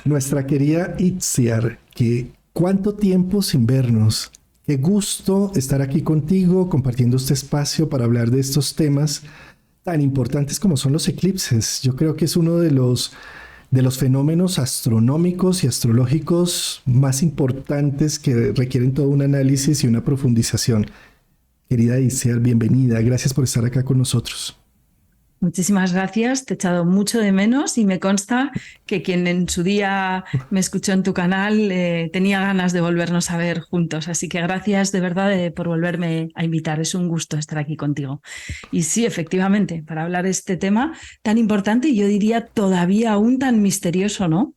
Nuestra querida Itziar, que cuánto tiempo sin vernos. Qué gusto estar aquí contigo, compartiendo este espacio para hablar de estos temas tan importantes como son los eclipses. Yo creo que es uno de los fenómenos astronómicos y astrológicos más importantes que requieren todo un análisis y una profundización. Querida Itziar, bienvenida. Gracias por estar acá con nosotros. Muchísimas gracias, te he echado mucho de menos y me consta que quien en su día me escuchó en tu canal tenía ganas de volvernos a ver juntos, así que gracias de verdad por volverme a invitar, es un gusto estar aquí contigo. Y sí, efectivamente, para hablar de este tema tan importante y yo diría todavía aún tan misterioso, ¿no?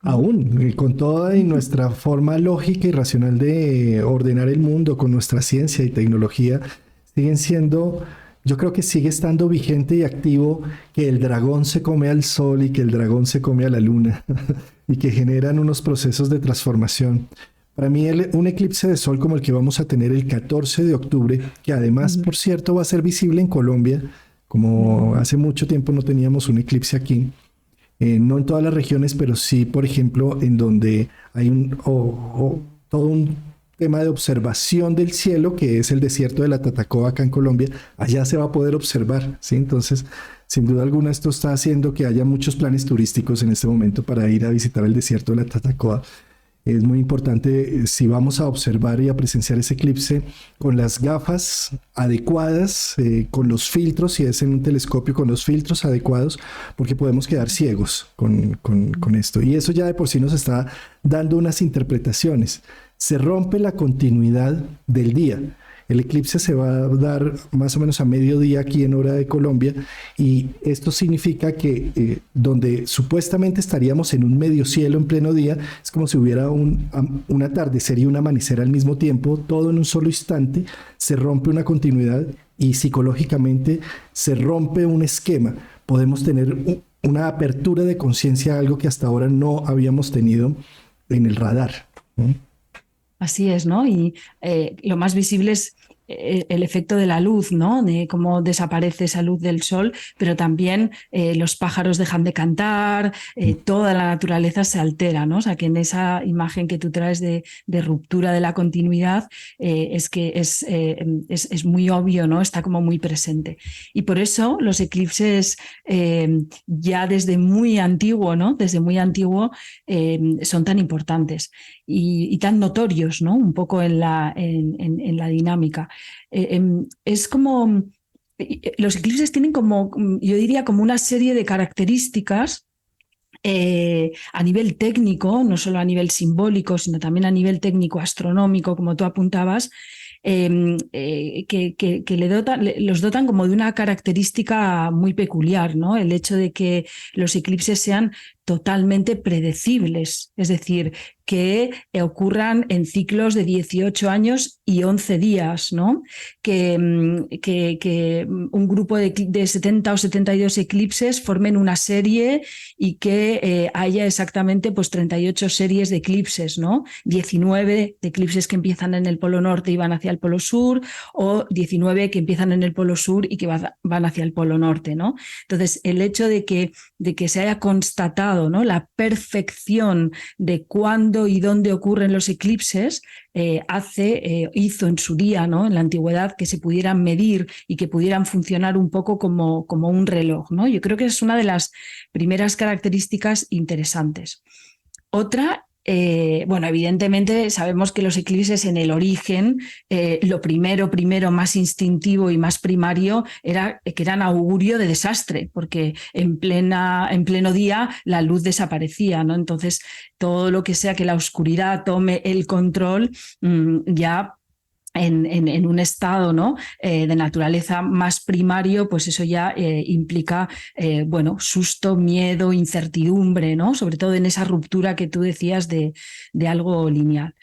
Aún, con toda y nuestra forma lógica y racional de ordenar el mundo, con nuestra ciencia y tecnología, siguen siendo, yo creo que sigue estando vigente y activo que el dragón se come al sol y que el dragón se come a la luna y que generan unos procesos de transformación. Para mí, un eclipse de sol como el que vamos a tener el 14 de octubre, que además, por cierto, va a ser visible en Colombia, como hace mucho tiempo no teníamos un eclipse aquí, no en todas las regiones, pero sí, por ejemplo, en donde hay todo un tema de observación del cielo, que es el desierto de la Tatacoa acá en Colombia, allá se va a poder observar, ¿sí? Entonces, sin duda alguna, esto está haciendo que haya muchos planes turísticos en este momento para ir a visitar el desierto de la Tatacoa. Es muy importante si vamos a observar y a presenciar ese eclipse con las gafas adecuadas, con los filtros, si es en un telescopio, con los filtros adecuados, porque podemos quedar ciegos con esto. Y eso ya de por sí nos está dando unas interpretaciones. Se rompe la continuidad del día. El eclipse se va a dar más o menos a mediodía aquí en hora de Colombia y esto significa que donde supuestamente estaríamos en un medio cielo en pleno día, es como si hubiera un atardecer y un amanecer al mismo tiempo, todo en un solo instante, se rompe una continuidad y psicológicamente se rompe un esquema. Podemos tener una apertura de conciencia, algo que hasta ahora no habíamos tenido en el radar, ¿no? Así es, ¿no? Y lo más visible es el efecto de la luz, ¿no? De cómo desaparece esa luz del sol, pero también los pájaros dejan de cantar, toda la naturaleza se altera, ¿no? O sea, que en esa imagen que tú traes de ruptura de la continuidad es que es muy obvio, ¿no? Está como muy presente. Y por eso los eclipses ya desde muy antiguo, ¿no? Desde muy antiguo son tan importantes y tan notorios, ¿no? Un poco en en la dinámica. Es como, los eclipses tienen como, yo diría, como una serie de características a nivel técnico, no solo a nivel simbólico, sino también a nivel técnico astronómico, como tú apuntabas, que los dotan como de una característica muy peculiar, ¿no? El hecho de que los eclipses sean totalmente predecibles, es decir, que ocurran en ciclos de 18 años y 11 días, ¿no? Que un grupo de 70 o 72 eclipses formen una serie y que haya exactamente pues 38 series de eclipses, ¿no? 19 de eclipses que empiezan en el polo norte y van hacia el polo sur, o 19 que empiezan en el polo sur y que van hacia el polo norte, ¿no? Entonces, el hecho de que se haya constatado, ¿no?, la perfección de cuándo y dónde ocurren los eclipses hizo en su día, ¿no?, en la antigüedad, que se pudieran medir y que pudieran funcionar un poco como un reloj, ¿no? Yo creo que es una de las primeras características interesantes. Otra, bueno, evidentemente sabemos que los eclipses en el origen, lo primero, más instintivo y más primario era que eran augurio de desastre, porque en pleno día la luz desaparecía, ¿no? Entonces, todo lo que sea que la oscuridad tome el control, ya en un estado, ¿no?, de naturaleza más primario, pues eso ya implica bueno, susto, miedo, incertidumbre, ¿no?, sobre todo en esa ruptura que tú decías de algo lineal.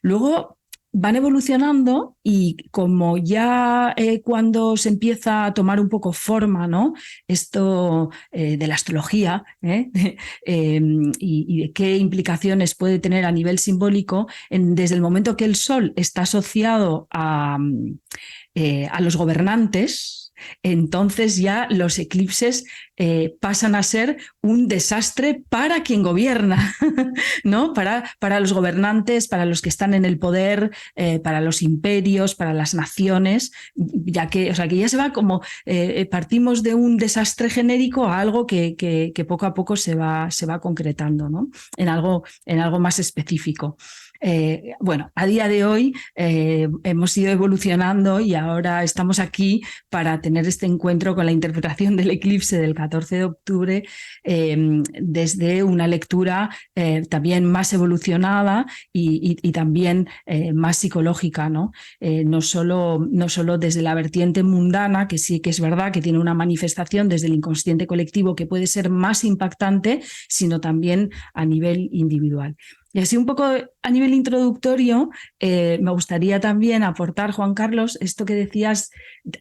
Luego van evolucionando y como ya cuando se empieza a tomar un poco forma, ¿no?, esto de la astrología y de qué implicaciones puede tener a nivel simbólico, desde el momento que el Sol está asociado a los gobernantes, entonces ya los eclipses pasan a ser un desastre para quien gobierna, ¿no? Para los gobernantes, para los que están en el poder, para los imperios, para las naciones, ya que, o sea, que ya se va como, partimos de un desastre genérico a algo que poco a poco se va concretando, ¿no? En algo más específico. Bueno, a día de hoy hemos ido evolucionando y ahora estamos aquí para tener este encuentro con la interpretación del eclipse del 14 de octubre desde una lectura también más evolucionada y también más psicológica, ¿no? No solo desde la vertiente mundana, que sí que es verdad que tiene una manifestación desde el inconsciente colectivo que puede ser más impactante, sino también a nivel individual. Y así un poco a nivel introductorio, me gustaría también aportar, Juan Carlos, esto que decías,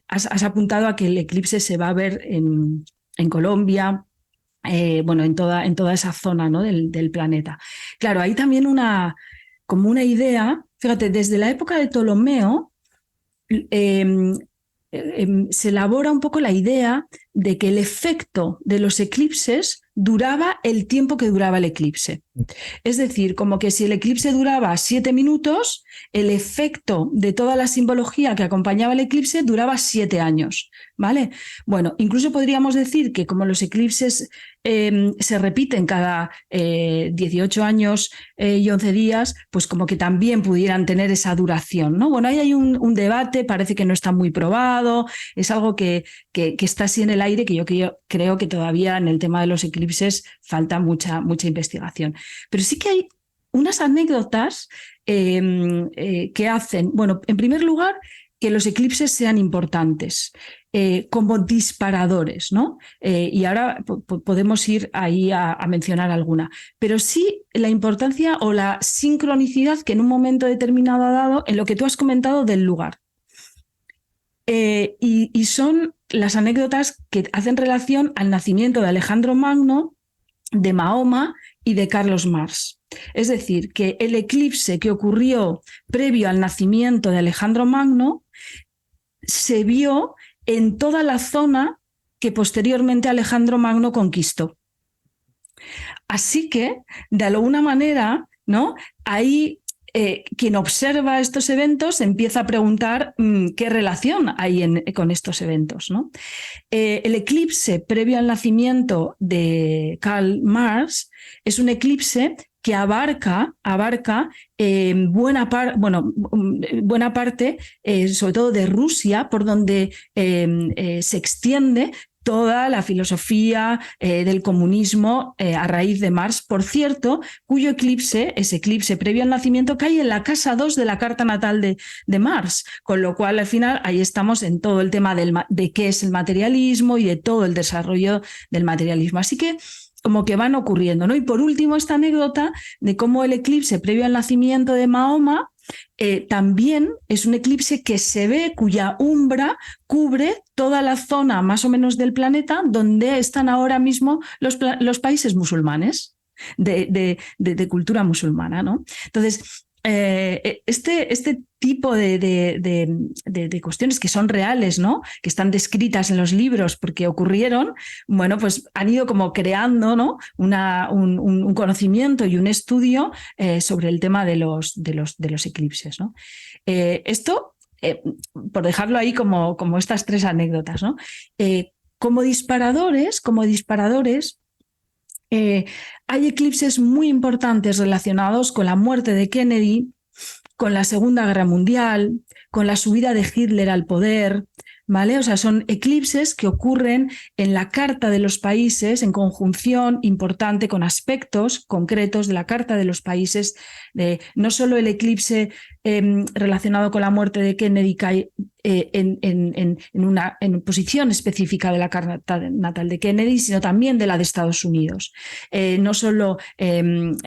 has apuntado a que el eclipse se va a ver en Colombia, bueno, en toda esa zona, ¿no? del planeta. Claro, hay también como una idea, fíjate, desde la época de Ptolomeo, se elabora un poco la idea de que el efecto de los eclipses duraba el tiempo que duraba el eclipse. Es decir, como que si el eclipse duraba 7 minutos, el efecto de toda la simbología que acompañaba el eclipse duraba 7 años, ¿vale? Bueno, incluso podríamos decir que como los eclipses se repiten cada 18 años y 11 días, pues como que también pudieran tener esa duración, ¿no? Bueno, ahí hay un debate, parece que no está muy probado, es algo que está así en el aire, que yo creo que todavía en el tema de los eclipses falta mucha investigación. Pero sí que hay unas anécdotas que hacen, bueno, en primer lugar, que los eclipses sean importantes como disparadores, ¿no? Y ahora podemos ir ahí a mencionar alguna. Pero sí la importancia o la sincronicidad que en un momento determinado ha dado en lo que tú has comentado del lugar. Y son las anécdotas que hacen relación al nacimiento de Alejandro Magno, de Mahoma y de Carlos Marx. Es decir, que el eclipse que ocurrió previo al nacimiento de Alejandro Magno se vio en toda la zona que posteriormente Alejandro Magno conquistó. Así que, de alguna manera, ¿no? Ahí quien observa estos eventos empieza a preguntar qué relación hay con estos eventos, ¿no? El eclipse previo al nacimiento de Karl Marx es un eclipse que abarca buena parte, sobre todo de Rusia, por donde se extiende toda la filosofía del comunismo a raíz de Marx, por cierto, cuyo ese eclipse previo al nacimiento, cae en la casa 2 de la carta natal de Marx, con lo cual al final ahí estamos en todo el tema de qué es el materialismo y de todo el desarrollo del materialismo. Así que como que van ocurriendo, ¿no? Y por último, esta anécdota de cómo el eclipse previo al nacimiento de Mahoma también es un eclipse que se ve, cuya umbra cubre toda la zona más o menos del planeta donde están ahora mismo los países musulmanes, de cultura musulmana, ¿no? Entonces, este tipo de cuestiones que son reales, ¿no? Que están descritas en los libros porque ocurrieron, bueno, pues han ido como creando, ¿no? un conocimiento y un estudio sobre el tema de los eclipses, ¿no? Esto, por dejarlo ahí como estas 3 anécdotas, ¿no? Como disparadores, hay eclipses muy importantes relacionados con la muerte de Kennedy, con la Segunda Guerra Mundial, con la subida de Hitler al poder, ¿vale? O sea, son eclipses que ocurren en la Carta de los Países en conjunción importante con aspectos concretos de la Carta de los Países. No solo el eclipse relacionado con la muerte de Kennedy cae en posición específica de la carta natal de Kennedy, sino también de la de Estados Unidos. No solo en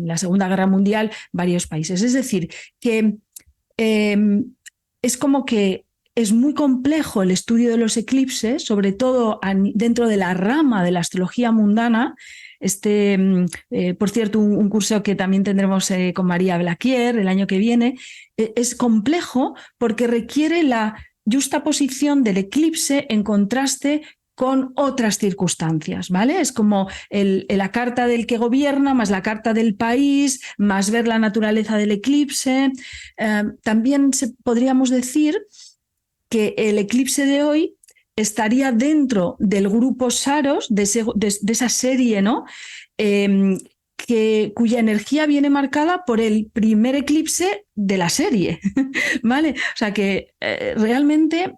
la Segunda Guerra Mundial, varios países. Es decir, que es como que es muy complejo el estudio de los eclipses, sobre todo dentro de la rama de la astrología mundana. Por cierto, un curso que también tendremos con María Blaquier el año que viene, es complejo porque requiere la juxtaposición del eclipse en contraste con otras circunstancias, ¿vale? Es como la carta del que gobierna, más la carta del país, más ver la naturaleza del eclipse. También podríamos decir que el eclipse de hoy estaría dentro del grupo Saros, de esa serie, ¿no? Cuya energía viene marcada por el primer eclipse de la serie, ¿vale? O sea que realmente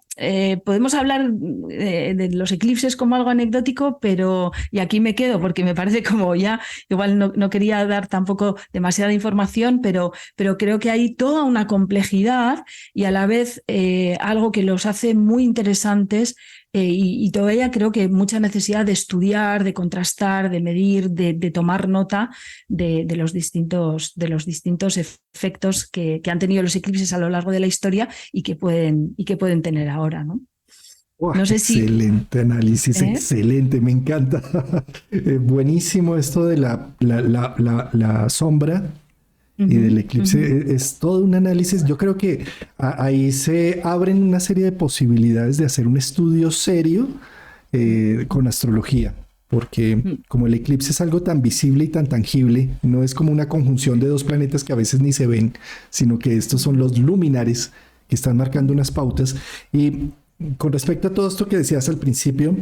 podemos hablar de los eclipses como algo anecdótico, pero, y aquí me quedo porque me parece como ya, igual no quería dar tampoco demasiada información, pero creo que hay toda una complejidad y a la vez algo que los hace muy interesantes. Y todavía creo que mucha necesidad de estudiar, de contrastar, de medir, de tomar nota de los distintos efectos que han tenido los eclipses a lo largo de la historia y que pueden tener ahora, ¿no? Wow, No sé excelente análisis, excelente, me encanta. Buenísimo esto de la sombra y del eclipse. Es todo un análisis. Yo creo que ahí se abren una serie de posibilidades de hacer un estudio serio con astrología, porque como el eclipse es algo tan visible y tan tangible, no es como una conjunción de dos planetas que a veces ni se ven, sino que estos son los luminares que están marcando unas pautas. Y con respecto a todo esto que decías al principio,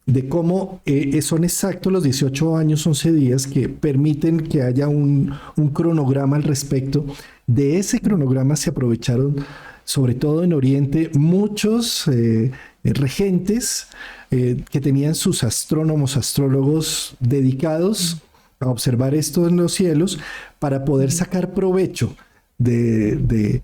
de cómo son exactos los 18 años, 11 días que permiten que haya un cronograma al respecto. De ese cronograma se aprovecharon, sobre todo en Oriente, muchos regentes que tenían sus astrónomos, astrólogos dedicados a observar esto en los cielos para poder sacar provecho de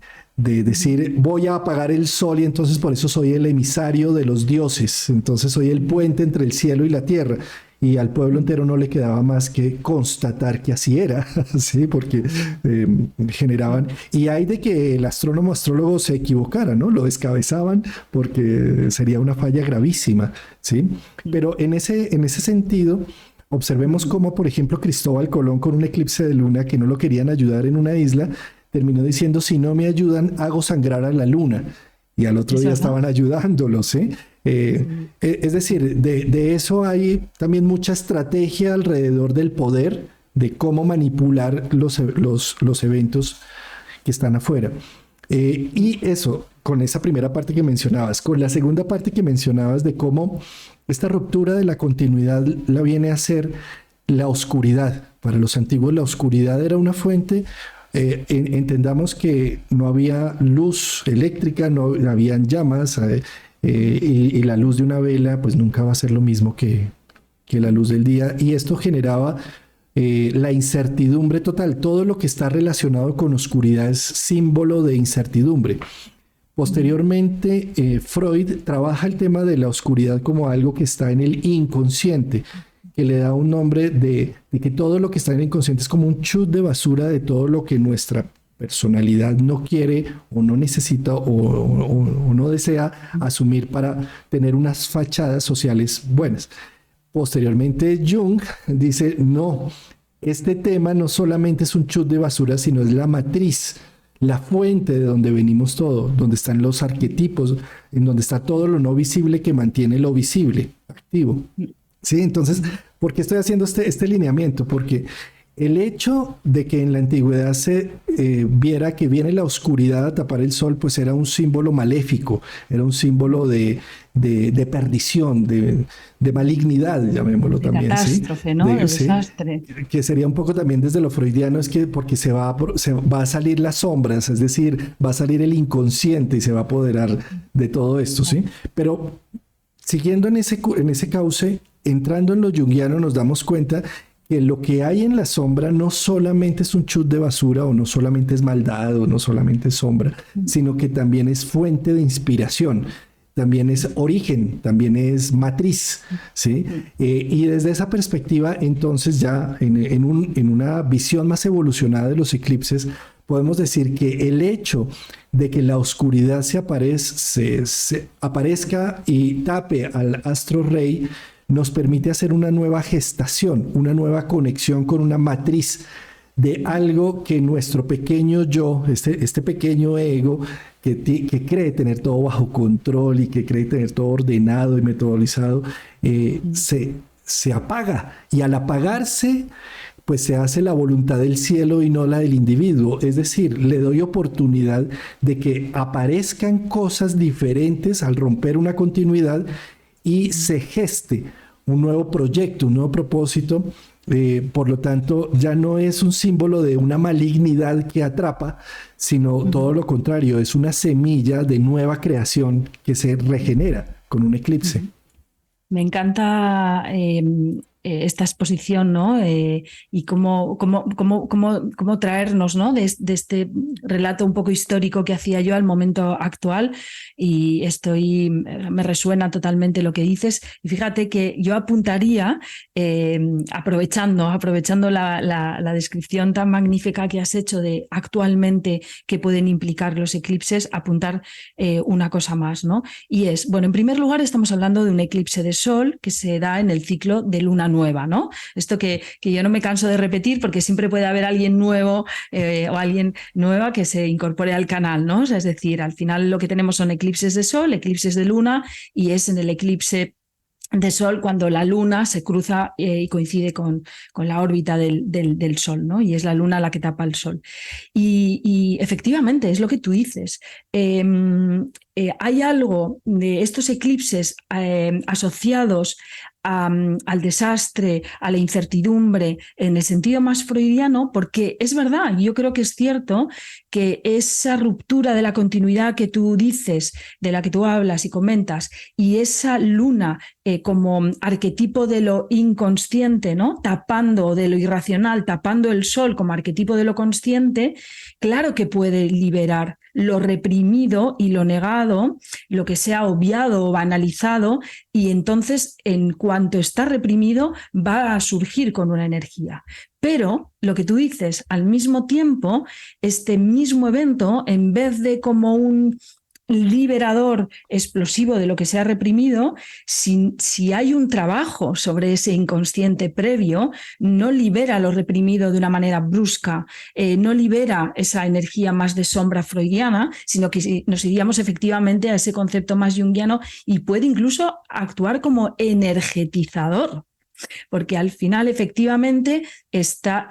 decir, voy a apagar el sol y entonces por eso soy el emisario de los dioses, entonces soy el puente entre el cielo y la tierra. Y al pueblo entero no le quedaba más que constatar que así era, ¿sí? Porque generaban... Y hay de que el astrólogo se equivocara, ¿no? Lo descabezaban porque sería una falla gravísima, ¿sí? Pero en ese sentido, observemos cómo, por ejemplo, Cristóbal Colón con un eclipse de luna que no lo querían ayudar en una isla, terminó diciendo, si no me ayudan, hago sangrar a la luna. Y al otro día estaban ayudándolos, ¿eh? Es decir, de eso hay también mucha estrategia alrededor del poder, de cómo manipular los eventos que están afuera. Y eso, con esa primera parte que mencionabas. Con la segunda parte que mencionabas de cómo esta ruptura de la continuidad la viene a ser la oscuridad. Para los antiguos la oscuridad era una fuente... entendamos que no había luz eléctrica, no habían llamas y la luz de una vela pues nunca va a ser lo mismo que la luz del día, y esto generaba la incertidumbre total. Todo lo que está relacionado con oscuridad es símbolo de incertidumbre. Posteriormente, Freud trabaja el tema de la oscuridad como algo que está en el inconsciente, que le da un nombre de que todo lo que está en el inconsciente es como un chut de basura de todo lo que nuestra personalidad no quiere o no necesita o no desea asumir para tener unas fachadas sociales buenas. Posteriormente, Jung dice, no, este tema no solamente es un chut de basura, sino es la matriz, la fuente de donde venimos todo, donde están los arquetipos, en donde está todo lo no visible que mantiene lo visible activo. Sí, entonces, ¿por qué estoy haciendo este lineamiento? Porque el hecho de que en la antigüedad se viera que viene la oscuridad a tapar el sol, pues era un símbolo maléfico, era un símbolo de perdición, de malignidad, llamémoslo de también. Catástrofe, ¿sí? ¿No? De desastre. Que sería un poco también desde lo freudiano, es que porque se va a salir las sombras, es decir, va a salir el inconsciente y se va a apoderar de todo esto, ¿sí? Pero siguiendo en ese cauce, entrando en lo junguiano, nos damos cuenta que lo que hay en la sombra no solamente es un chut de basura, o no solamente es maldad, o no solamente es sombra, sino que también es fuente de inspiración, también es origen, también es matriz, ¿sí? Y desde esa perspectiva, entonces ya en una visión más evolucionada de los eclipses, podemos decir que el hecho de que la oscuridad se aparezca y tape al astro rey nos permite hacer una nueva gestación, una nueva conexión con una matriz de algo que nuestro pequeño yo, este pequeño ego, que cree tener todo bajo control y que cree tener todo ordenado y metodolizado, se apaga. Y al apagarse, pues se hace la voluntad del cielo y no la del individuo. Es decir, le doy oportunidad de que aparezcan cosas diferentes al romper una continuidad y se geste un nuevo proyecto, un nuevo propósito. Por lo tanto, ya no es un símbolo de una malignidad que atrapa, sino todo lo contrario, es una semilla de nueva creación que se regenera con un eclipse. Me encanta esta exposición, ¿no? Y cómo traernos, ¿no? de este relato un poco histórico que hacía yo al momento actual, y me resuena totalmente lo que dices. Y fíjate que yo apuntaría, aprovechando la descripción tan magnífica que has hecho de actualmente qué pueden implicar los eclipses, apuntar una cosa más, ¿no? Y es, bueno, en primer lugar estamos hablando de un eclipse de sol que se da en el ciclo de luna nueva, ¿no? Esto que yo no me canso de repetir, porque siempre puede haber alguien nuevo o alguien nueva que se incorpore al canal, ¿no? O sea, es decir, al final lo que tenemos son eclipses de sol, eclipses de luna, y es en el eclipse de sol cuando la luna se cruza y coincide con la órbita del sol, ¿no? Y es la luna la que tapa el sol. Y efectivamente, es lo que tú dices. Hay algo de estos eclipses asociados al desastre, a la incertidumbre, en el sentido más freudiano, porque es verdad, yo creo que es cierto que esa ruptura de la continuidad que tú dices, de la que tú hablas y comentas, y esa luna como arquetipo de lo inconsciente, ¿no? Tapando de lo irracional, tapando el sol como arquetipo de lo consciente, claro que puede liberar lo reprimido y lo negado, lo que se ha obviado o banalizado, y entonces en cuanto está reprimido va a surgir con una energía. Pero lo que tú dices, al mismo tiempo, este mismo evento, en vez de como un liberador explosivo de lo que se ha reprimido, si hay un trabajo sobre ese inconsciente previo, no libera lo reprimido de una manera brusca, no libera esa energía más de sombra freudiana, sino que nos iríamos efectivamente a ese concepto más junguiano, y puede incluso actuar como energetizador. Porque al final, efectivamente, esta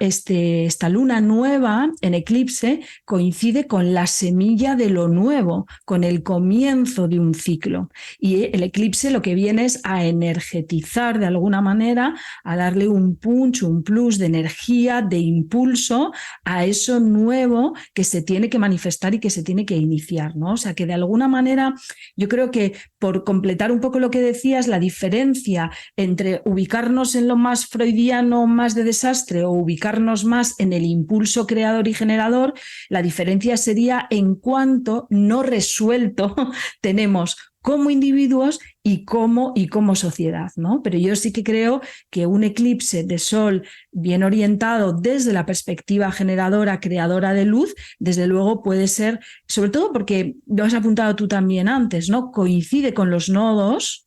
luna nueva en eclipse coincide con la semilla de lo nuevo, con el comienzo de un ciclo. Y el eclipse lo que viene es a energetizar de alguna manera, a darle un punch, un plus de energía, de impulso a eso nuevo que se tiene que manifestar y que se tiene que iniciar, ¿no? O sea, que de alguna manera yo creo que, por completar un poco lo que decías, la diferencia entre ubicarnos en lo más freudiano, más de desastre, o ubicarnos más en el impulso creador y generador, la diferencia sería en cuánto no resuelto tenemos como individuos y como sociedad, ¿no? Pero yo sí que creo que un eclipse de sol bien orientado desde la perspectiva generadora, creadora de luz, desde luego puede ser, sobre todo porque lo has apuntado tú también antes, ¿no? Coincide con los nodos,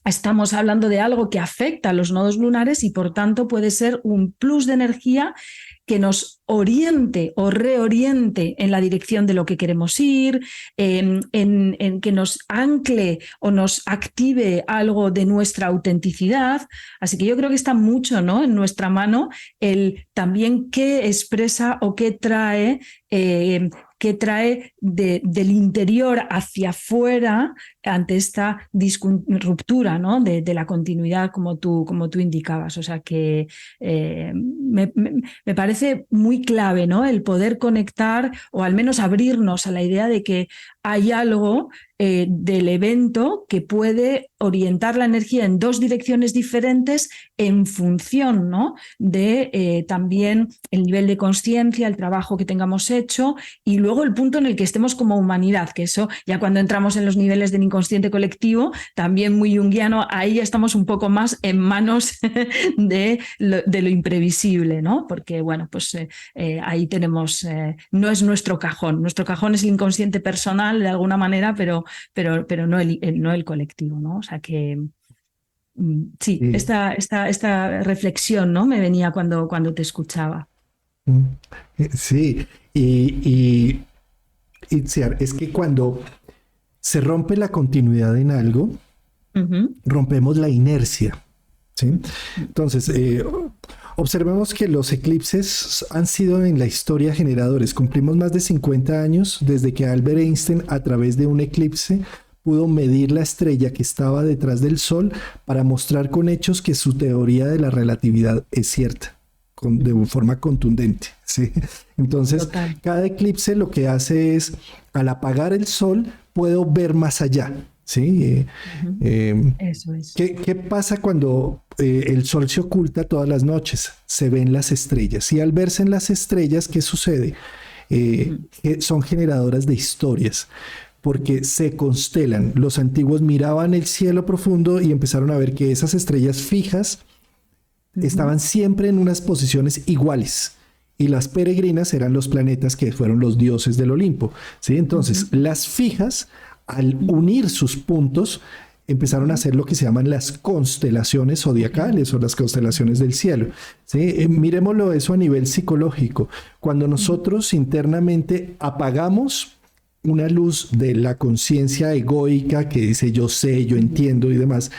Estamos hablando de algo que afecta a los nodos lunares, y por tanto puede ser un plus de energía que nos oriente o reoriente en la dirección de lo que queremos ir, en que nos ancle o nos active algo de nuestra autenticidad. Así que yo creo que está mucho, ¿no?, en nuestra mano el también qué expresa o qué trae del interior hacia afuera ante esta ruptura, ¿no?, de la continuidad, como tú indicabas. O sea que me parece muy clave, ¿no?, el poder conectar, o al menos abrirnos a la idea de que hay algo del evento que puede orientar la energía en dos direcciones diferentes en función, ¿no?, de también el nivel de conciencia, el trabajo que tengamos hecho, y luego el punto en el que estemos como humanidad, que eso ya cuando entramos en los niveles del inconsciente colectivo, también muy junguiano, ahí ya estamos un poco más en manos de lo imprevisible, ¿no? Porque, bueno, pues ahí tenemos, no es nuestro cajón es el inconsciente personal de alguna manera, pero no el colectivo, ¿no? O sea que Sí, Y, esta reflexión, ¿no? Me venía cuando te escuchaba. mm, sí, y, Itziar, es que cuando se rompe la continuidad en algo, Ujú. rompemos la inercia. ¿Sí? Entonces, observemos que los eclipses han sido en la historia generadores. Cumplimos más de 50 años desde que Albert Einstein, a través de un eclipse, pudo medir la estrella que estaba detrás del Sol para mostrar con hechos que su teoría de la relatividad es cierta, de forma contundente. ¿Sí? Entonces, Total. cada eclipse lo que hace es, al apagar el Sol, puedo ver más allá. ¿Sí? Ujú. Eh, Eso es. ¿Qué pasa cuando el sol se oculta todas las noches? Se ven las estrellas. Y al verse en las estrellas, ¿qué sucede? Ujú. Que son generadoras de historias, porque se constelan. Los antiguos miraban el cielo profundo y empezaron a ver que esas estrellas fijas Ujú. estaban siempre en unas posiciones iguales. Y las peregrinas eran los planetas que fueron los dioses del Olimpo. ¿Sí? Entonces, Ujú. las fijas, al unir sus puntos, empezaron a Ujú. hacer lo que se llaman las constelaciones zodiacales o las constelaciones del cielo. ¿Sí? Miremoslo eso a nivel psicológico. Cuando Ujú. nosotros internamente apagamos una luz de la conciencia egoica que dice yo sé, yo Ujú. entiendo y demás,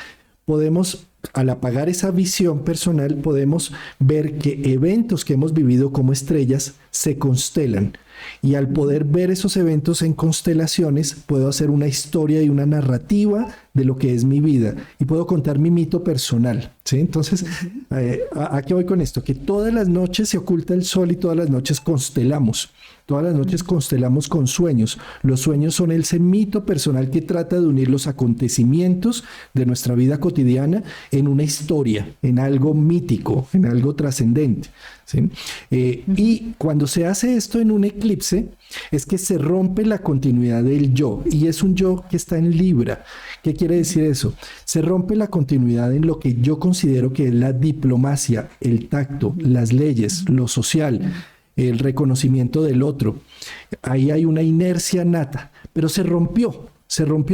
podemos, al apagar esa visión personal, podemos ver que eventos que hemos vivido como estrellas se constelan. Y al Ujú. poder ver esos eventos en constelaciones, puedo hacer una historia y una narrativa de lo que es mi vida. Y puedo contar mi mito personal. ¿Sí? Entonces, Ujú. ¿a qué voy con esto? Que todas las noches se oculta el sol y todas las noches constelamos. Todas las noches Ujú. constelamos con sueños. Los sueños son ese mito personal que trata de unir los acontecimientos de nuestra vida cotidiana en una historia, en algo mítico, en algo trascendente. ¿Sí? Ujú. Y cuando se hace esto en un eclipse, es que se rompe la continuidad del yo, y es un yo que está en Libra. ¿Qué quiere Ujú. decir eso? Se rompe la continuidad en lo que yo considero que es la diplomacia, el tacto, Ujú. las leyes, Ujú. lo social, el reconocimiento del otro. Ahí hay una inercia nata, pero se rompió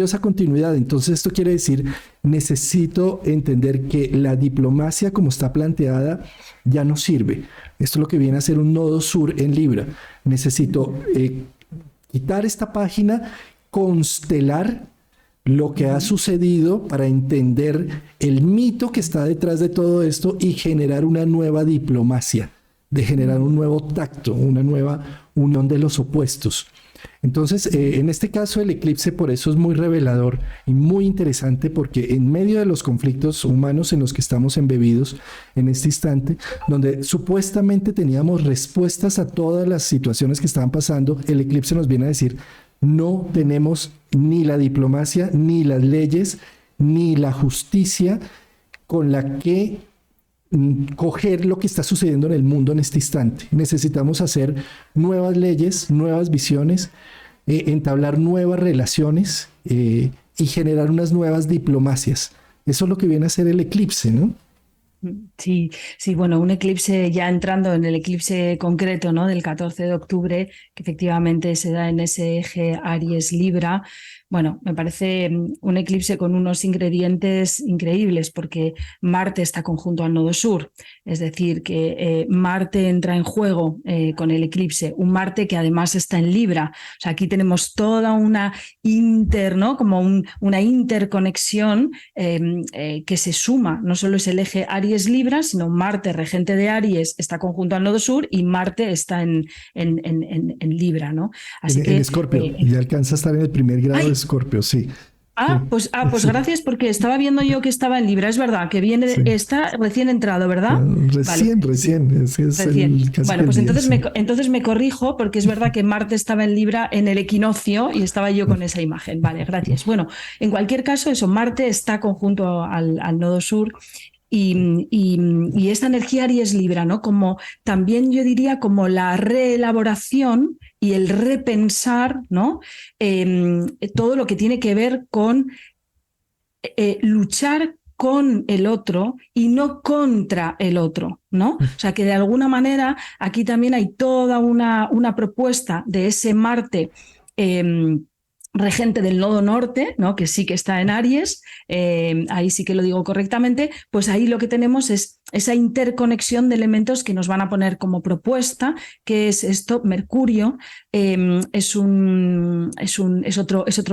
esa continuidad. Entonces esto quiere decir, necesito entender que la diplomacia como está planteada ya no sirve. Esto es lo que viene a ser un nodo sur en Libra. Necesito quitar esta página, constelar lo que ha Ujú. sucedido para entender el mito que está detrás de todo esto y generar una nueva diplomacia, de generar un Ujú. nuevo tacto, una nueva unión de los opuestos. Entonces, Ujú. en este caso, el eclipse por eso es muy revelador y muy interesante porque en medio de los conflictos humanos en los que estamos embebidos en este instante, donde supuestamente teníamos respuestas a todas las situaciones que estaban pasando, el eclipse nos viene a decir, no tenemos ni la diplomacia, ni las leyes, ni la justicia con la que coger lo que está sucediendo en el mundo en este instante. Necesitamos hacer nuevas leyes, nuevas visiones, entablar nuevas relaciones y generar unas nuevas diplomacias. Eso es lo que viene a ser el eclipse, ¿no? Sí, sí, bueno, un eclipse, ya entrando en el eclipse concreto, ¿no? Del 14 de octubre, que efectivamente se da en ese eje Aries-Libra. Bueno, me parece un eclipse con unos ingredientes increíbles, porque Marte está conjunto al nodo sur, es decir, que Marte entra en juego con el eclipse, un Marte que además está en Libra. O sea, aquí tenemos toda una ¿no? Como una interconexión que se suma. No solo es el eje Aries-Libra, sino Marte, regente de Aries, está conjunto al nodo sur y Marte está en Libra, ¿no? Así En que, Escorpio, ya alcanza a estar en el primer grado de ¡ay! Escorpio, sí. Sí, Pues sí, gracias, porque estaba viendo yo que estaba en Libra, es verdad, que viene, sí. está recién entrado, ¿verdad? Vale, Recién, sí, recién, es recién. el, casi que Bueno, el pues día, sí. entonces me corrijo, porque es verdad que Marte estaba en Libra en el equinoccio y estaba yo con esa imagen. Vale, gracias. Bueno, en cualquier caso, eso, Marte está conjunto al nodo sur y esta energía Aries Libra, ¿no? Como también yo diría como la reelaboración y el repensar, ¿no? Todo lo que tiene que ver con luchar con el otro y no contra el otro, ¿no? O sea que de alguna manera aquí también hay toda una propuesta de ese Marte. regente del nodo norte, ¿no? Que sí que está en Aries, ahí sí que lo digo correctamente, pues ahí lo que tenemos es esa interconexión de elementos que nos van a poner como propuesta, que es esto, Mercurio, es otro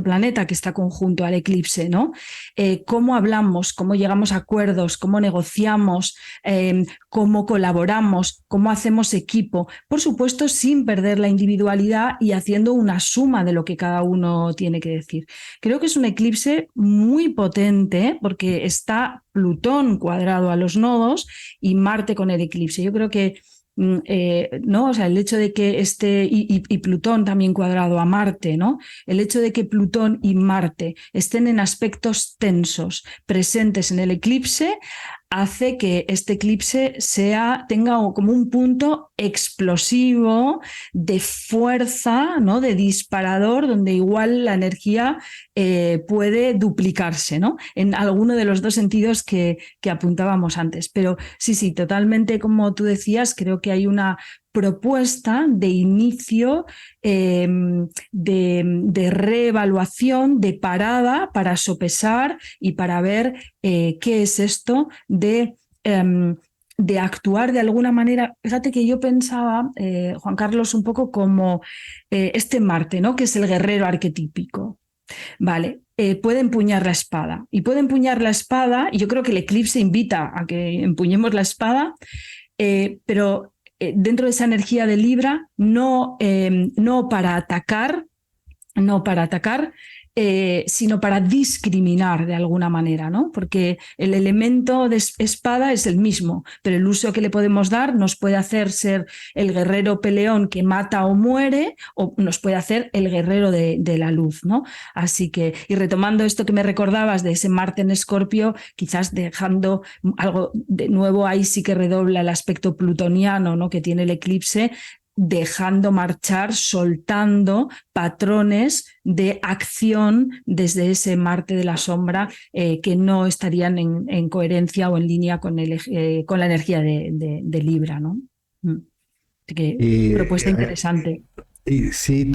planeta que está conjunto al eclipse, ¿no? Cómo hablamos, cómo llegamos a acuerdos, cómo negociamos, cómo colaboramos, cómo hacemos equipo, por supuesto sin perder la individualidad y haciendo una suma de lo que cada uno tiene que decir. Creo que es un eclipse muy potente porque está Plutón cuadrado a los nodos y Marte con el eclipse. Yo creo que ¿no? O sea, el hecho de que esté y Plutón también cuadrado a Marte, ¿no? El hecho de que Plutón y Marte estén en aspectos tensos presentes en el eclipse hace que este eclipse tenga como un punto explosivo de fuerza, ¿no? De disparador, donde igual la energía puede duplicarse, ¿no? En alguno de los dos sentidos que apuntábamos antes. Pero sí, totalmente como tú decías, creo que hay una propuesta de inicio, de reevaluación, de parada para sopesar y para ver qué es esto de actuar de alguna manera. Fíjate que yo pensaba, Juan Carlos, un poco como este Marte, ¿no? Que es el guerrero arquetípico. Vale, puede empuñar la espada. Y puede empuñar la espada, y yo creo que el eclipse invita a que empuñemos la espada, pero dentro de esa energía de Libra, no para atacar, sino para discriminar de alguna manera, ¿no? Porque el elemento de espada es el mismo, pero el uso que le podemos dar nos puede hacer ser el guerrero peleón que mata o muere, o nos puede hacer el guerrero de la luz, ¿no? Así que, y retomando esto que me recordabas de ese Marte en Escorpio, quizás dejando algo de nuevo, ahí sí que redobla el aspecto plutoniano, ¿no? Que tiene el eclipse, dejando marchar, soltando patrones de acción desde ese Marte de la sombra que no estarían en coherencia o en línea con la energía de Libra, ¿no? Propuesta interesante. Sí,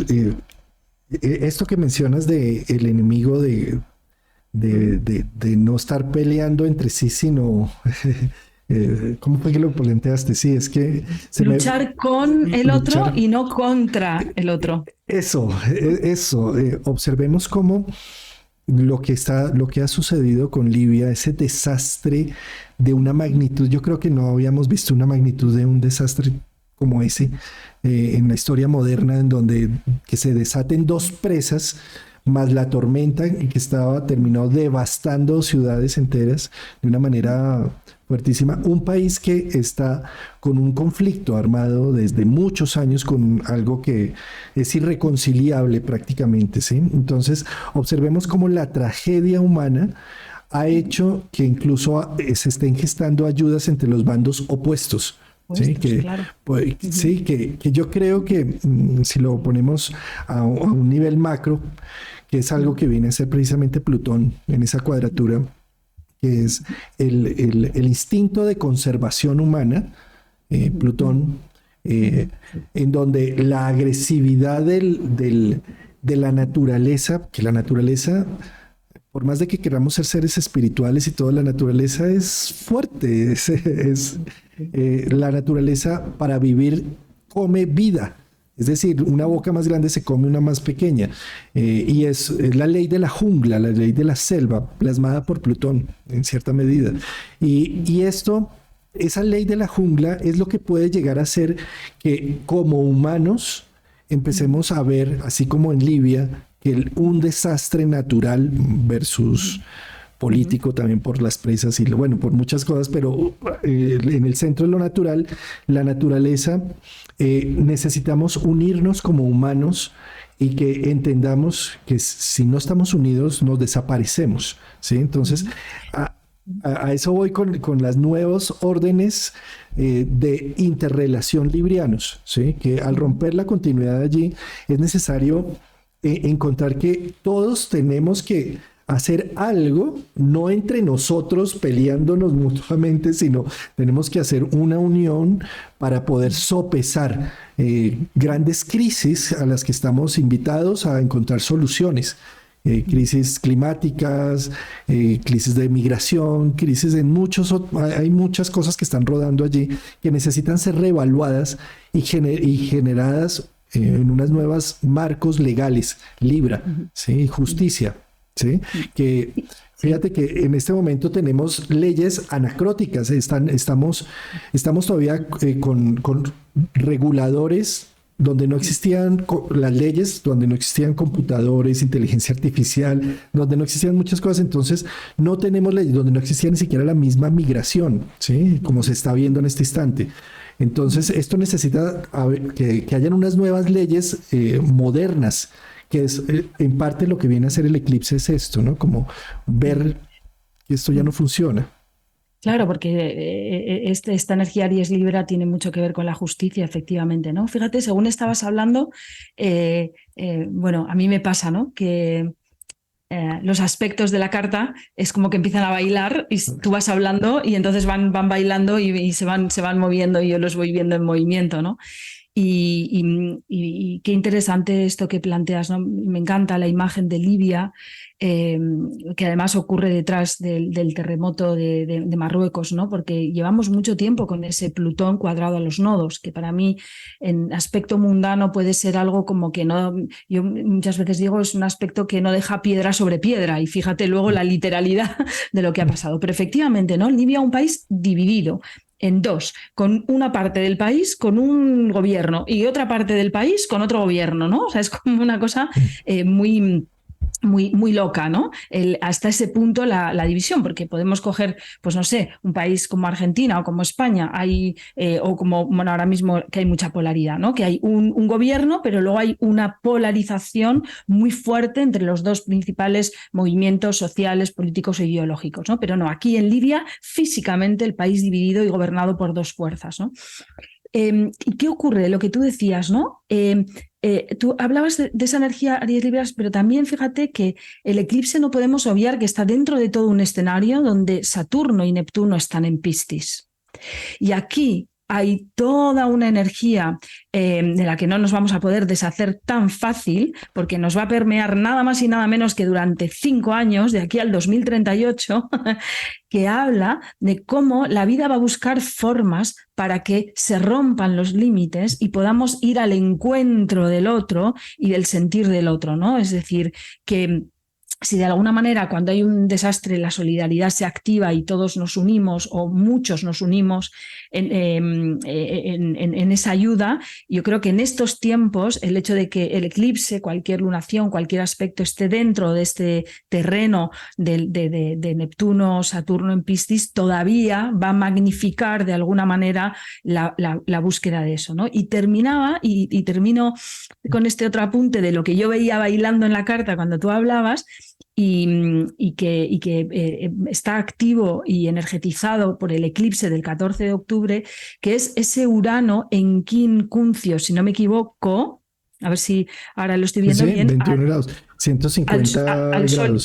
esto que mencionas de el enemigo de no estar peleando entre sí, sino ¿cómo fue que lo planteaste? Sí, es que luchar con el otro y no contra el otro. Eso. Observemos cómo lo que ha sucedido con Libia, ese desastre de una magnitud, yo creo que no habíamos visto una magnitud de un desastre como ese en la historia moderna, en donde que se desaten dos presas más la tormenta que terminó devastando ciudades enteras de una manera fuertísima. Un país que está con un conflicto armado desde muchos años, con algo que es irreconciliable prácticamente, ¿sí? Entonces, observemos cómo la tragedia humana ha hecho que incluso se estén gestando ayudas entre los bandos opuestos. Sí, claro. Sí, que yo creo que si lo ponemos a un nivel macro, que es algo que viene a ser precisamente Plutón en esa cuadratura, que es el instinto de conservación humana, Plutón, en donde la agresividad de la naturaleza, que la naturaleza, por más de que queramos ser seres espirituales y todo, la naturaleza es fuerte, la naturaleza para vivir come vida. Es decir, una boca más grande se come una más pequeña. Y es la ley de la jungla, la ley de la selva, plasmada por Plutón, en cierta medida. Y esa ley de la jungla es lo que puede llegar a ser que como humanos empecemos a ver, así como en Libia, que un desastre natural versus político también por las presas y bueno, por muchas cosas, pero en el centro de lo natural, la naturaleza, necesitamos unirnos como humanos y que entendamos que si no estamos unidos nos desaparecemos, ¿sí? Entonces, a eso voy con las nuevos órdenes de interrelación librianos, ¿sí? Que al romper la continuidad allí es necesario encontrar que todos tenemos que hacer algo, no entre nosotros peleándonos mutuamente, sino tenemos que hacer una unión para poder sopesar grandes crisis a las que estamos invitados a encontrar soluciones. Crisis climáticas, crisis de migración, crisis en hay muchas cosas que están rodando allí que necesitan ser reevaluadas y generadas en unas nuevas marcos legales, Libra, ¿sí? Justicia, ¿sí? Que fíjate que en este momento tenemos leyes anacróticas, estamos todavía con reguladores donde no existían las leyes, donde no existían computadores, inteligencia artificial, donde no existían muchas cosas, entonces no tenemos leyes, donde no existía ni siquiera la misma migración, ¿sí? Como se está viendo en este instante. Entonces esto necesita que hayan unas nuevas leyes modernas, que es en parte lo que viene a hacer el eclipse es esto, ¿no? Como ver que esto ya no funciona. Claro, porque esta energía Aries Libra tiene mucho que ver con la justicia, efectivamente, ¿no? Fíjate, según estabas hablando, bueno, a mí me pasa, ¿no? Que los aspectos de la carta es como que empiezan a bailar y tú vas hablando y entonces van bailando y se van moviendo y yo los voy viendo en movimiento, ¿no? Y qué interesante esto que planteas, ¿no? Me encanta la imagen de Libia, que además ocurre detrás del terremoto de Marruecos, ¿no? Porque llevamos mucho tiempo con ese Plutón cuadrado a los nodos, que para mí en aspecto mundano puede ser algo como que no, yo muchas veces digo, es un aspecto que no deja piedra sobre piedra, y fíjate luego la literalidad de lo que ha pasado. Pero efectivamente, ¿no? Libia es un país dividido en dos, con una parte del país con un gobierno y otra parte del país con otro gobierno, ¿no? O sea, es como una cosa muy loca, ¿no? Hasta ese punto la división, porque podemos coger, pues no sé, un país como Argentina o como España, o como, bueno, ahora mismo que hay mucha polaridad, ¿no? Que hay un gobierno, pero luego hay una polarización muy fuerte entre los dos principales movimientos sociales, políticos e ideológicos, ¿no? Pero no, aquí en Libia, físicamente el país dividido y gobernado por dos fuerzas, ¿no? ¿Y qué ocurre? Lo que tú decías, ¿no? Tú hablabas de esa energía Aries Libra, pero también fíjate que el eclipse no podemos obviar que está dentro de todo un escenario donde Saturno y Neptuno están en Piscis. Y aquí hay toda una energía de la que no nos vamos a poder deshacer tan fácil, porque nos va a permear nada más y nada menos que durante 5 años, de aquí al 2038, que habla de cómo la vida va a buscar formas para que se rompan los límites y podamos ir al encuentro del otro y del sentir del otro, ¿no? Es decir, que si de alguna manera cuando hay un desastre la solidaridad se activa y todos nos unimos o muchos nos unimos en esa ayuda, yo creo que en estos tiempos el hecho de que el eclipse, cualquier lunación, cualquier aspecto esté dentro de este terreno de Neptuno, Saturno en Piscis, todavía va a magnificar de alguna manera la búsqueda de eso, ¿no? Y termino con este otro apunte de lo que yo veía bailando en la carta cuando tú hablabas, y que está activo y energetizado por el eclipse del 14 de octubre, que es ese Urano en quincuncio, si no me equivoco, a ver si ahora lo estoy viendo bien. 21 grados, 150 al grados.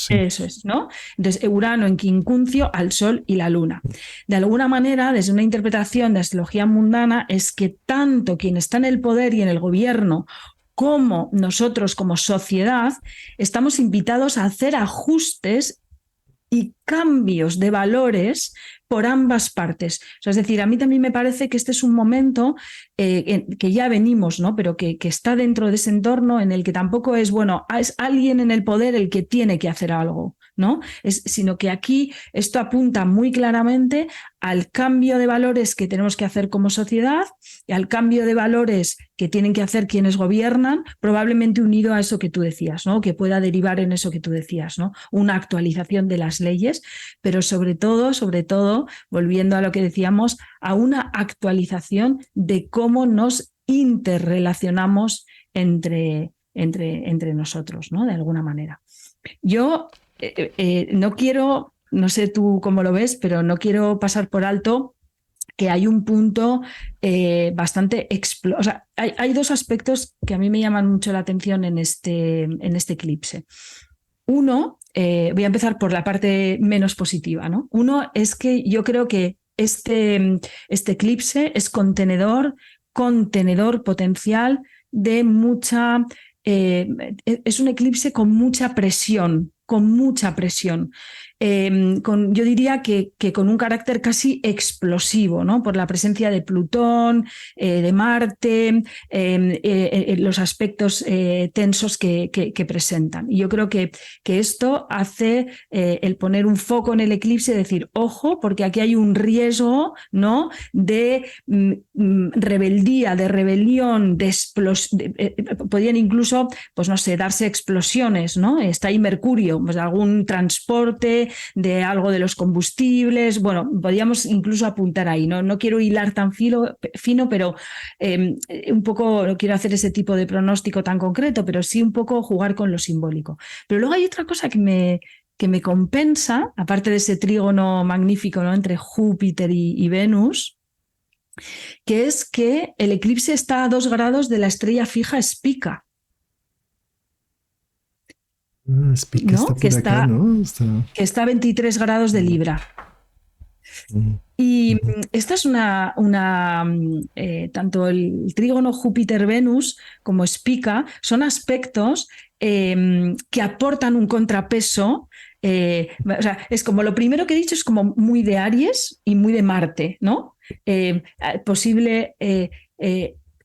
Sí. Eso es, ¿no? Entonces, Urano en quincuncio al Sol y la Luna. De alguna manera, desde una interpretación de astrología mundana, es que tanto quien está en el poder y en el gobierno como nosotros como sociedad estamos invitados a hacer ajustes y cambios de valores por ambas partes. O sea, es decir, a mí también me parece que este es un momento que ya venimos, ¿no? Pero que está dentro de ese entorno en el que tampoco es, bueno, es alguien en el poder el que tiene que hacer algo, ¿no? Sino que aquí esto apunta muy claramente al cambio de valores que tenemos que hacer como sociedad y al cambio de valores que tienen que hacer quienes gobiernan, probablemente unido a eso que tú decías, ¿no? Que pueda derivar en eso que tú decías, ¿no? Una actualización de las leyes, pero sobre todo, volviendo a lo que decíamos, a una actualización de cómo nos interrelacionamos entre nosotros, ¿no? De alguna manera. Yo no quiero, no sé tú cómo lo ves, pero no quiero pasar por alto que hay un punto bastante o sea, hay dos aspectos que a mí me llaman mucho la atención en este eclipse. Uno, voy a empezar por la parte menos positiva, ¿no? Uno es que yo creo que este eclipse es contenedor potencial de mucha... es un eclipse con mucha presión, yo diría que con un carácter casi explosivo, ¿no? Por la presencia de Plutón, de Marte, los aspectos tensos que presentan. Y yo creo que esto hace el poner un foco en el eclipse y decir, ojo, porque aquí hay un riesgo, ¿no? De rebeldía, de rebelión, podrían incluso, pues no sé, darse explosiones, ¿no? Está ahí Mercurio, pues algún transporte, de algo de los combustibles, bueno, podríamos incluso apuntar ahí, no quiero hilar tan fino, pero un poco, no quiero hacer ese tipo de pronóstico tan concreto, pero sí un poco jugar con lo simbólico. Pero luego hay otra cosa que me compensa, aparte de ese trígono magnífico, ¿no? Entre Júpiter y Venus, que es que el eclipse está a 2 grados de la estrella fija Spica. Spica, ¿no? Está por acá, ¿no? Que está a 23 grados de Libra. Y esta es tanto el trígono Júpiter-Venus como Spica son aspectos que aportan un contrapeso. O sea, es como lo primero que he dicho, es como muy de Aries y muy de Marte, ¿no? Posible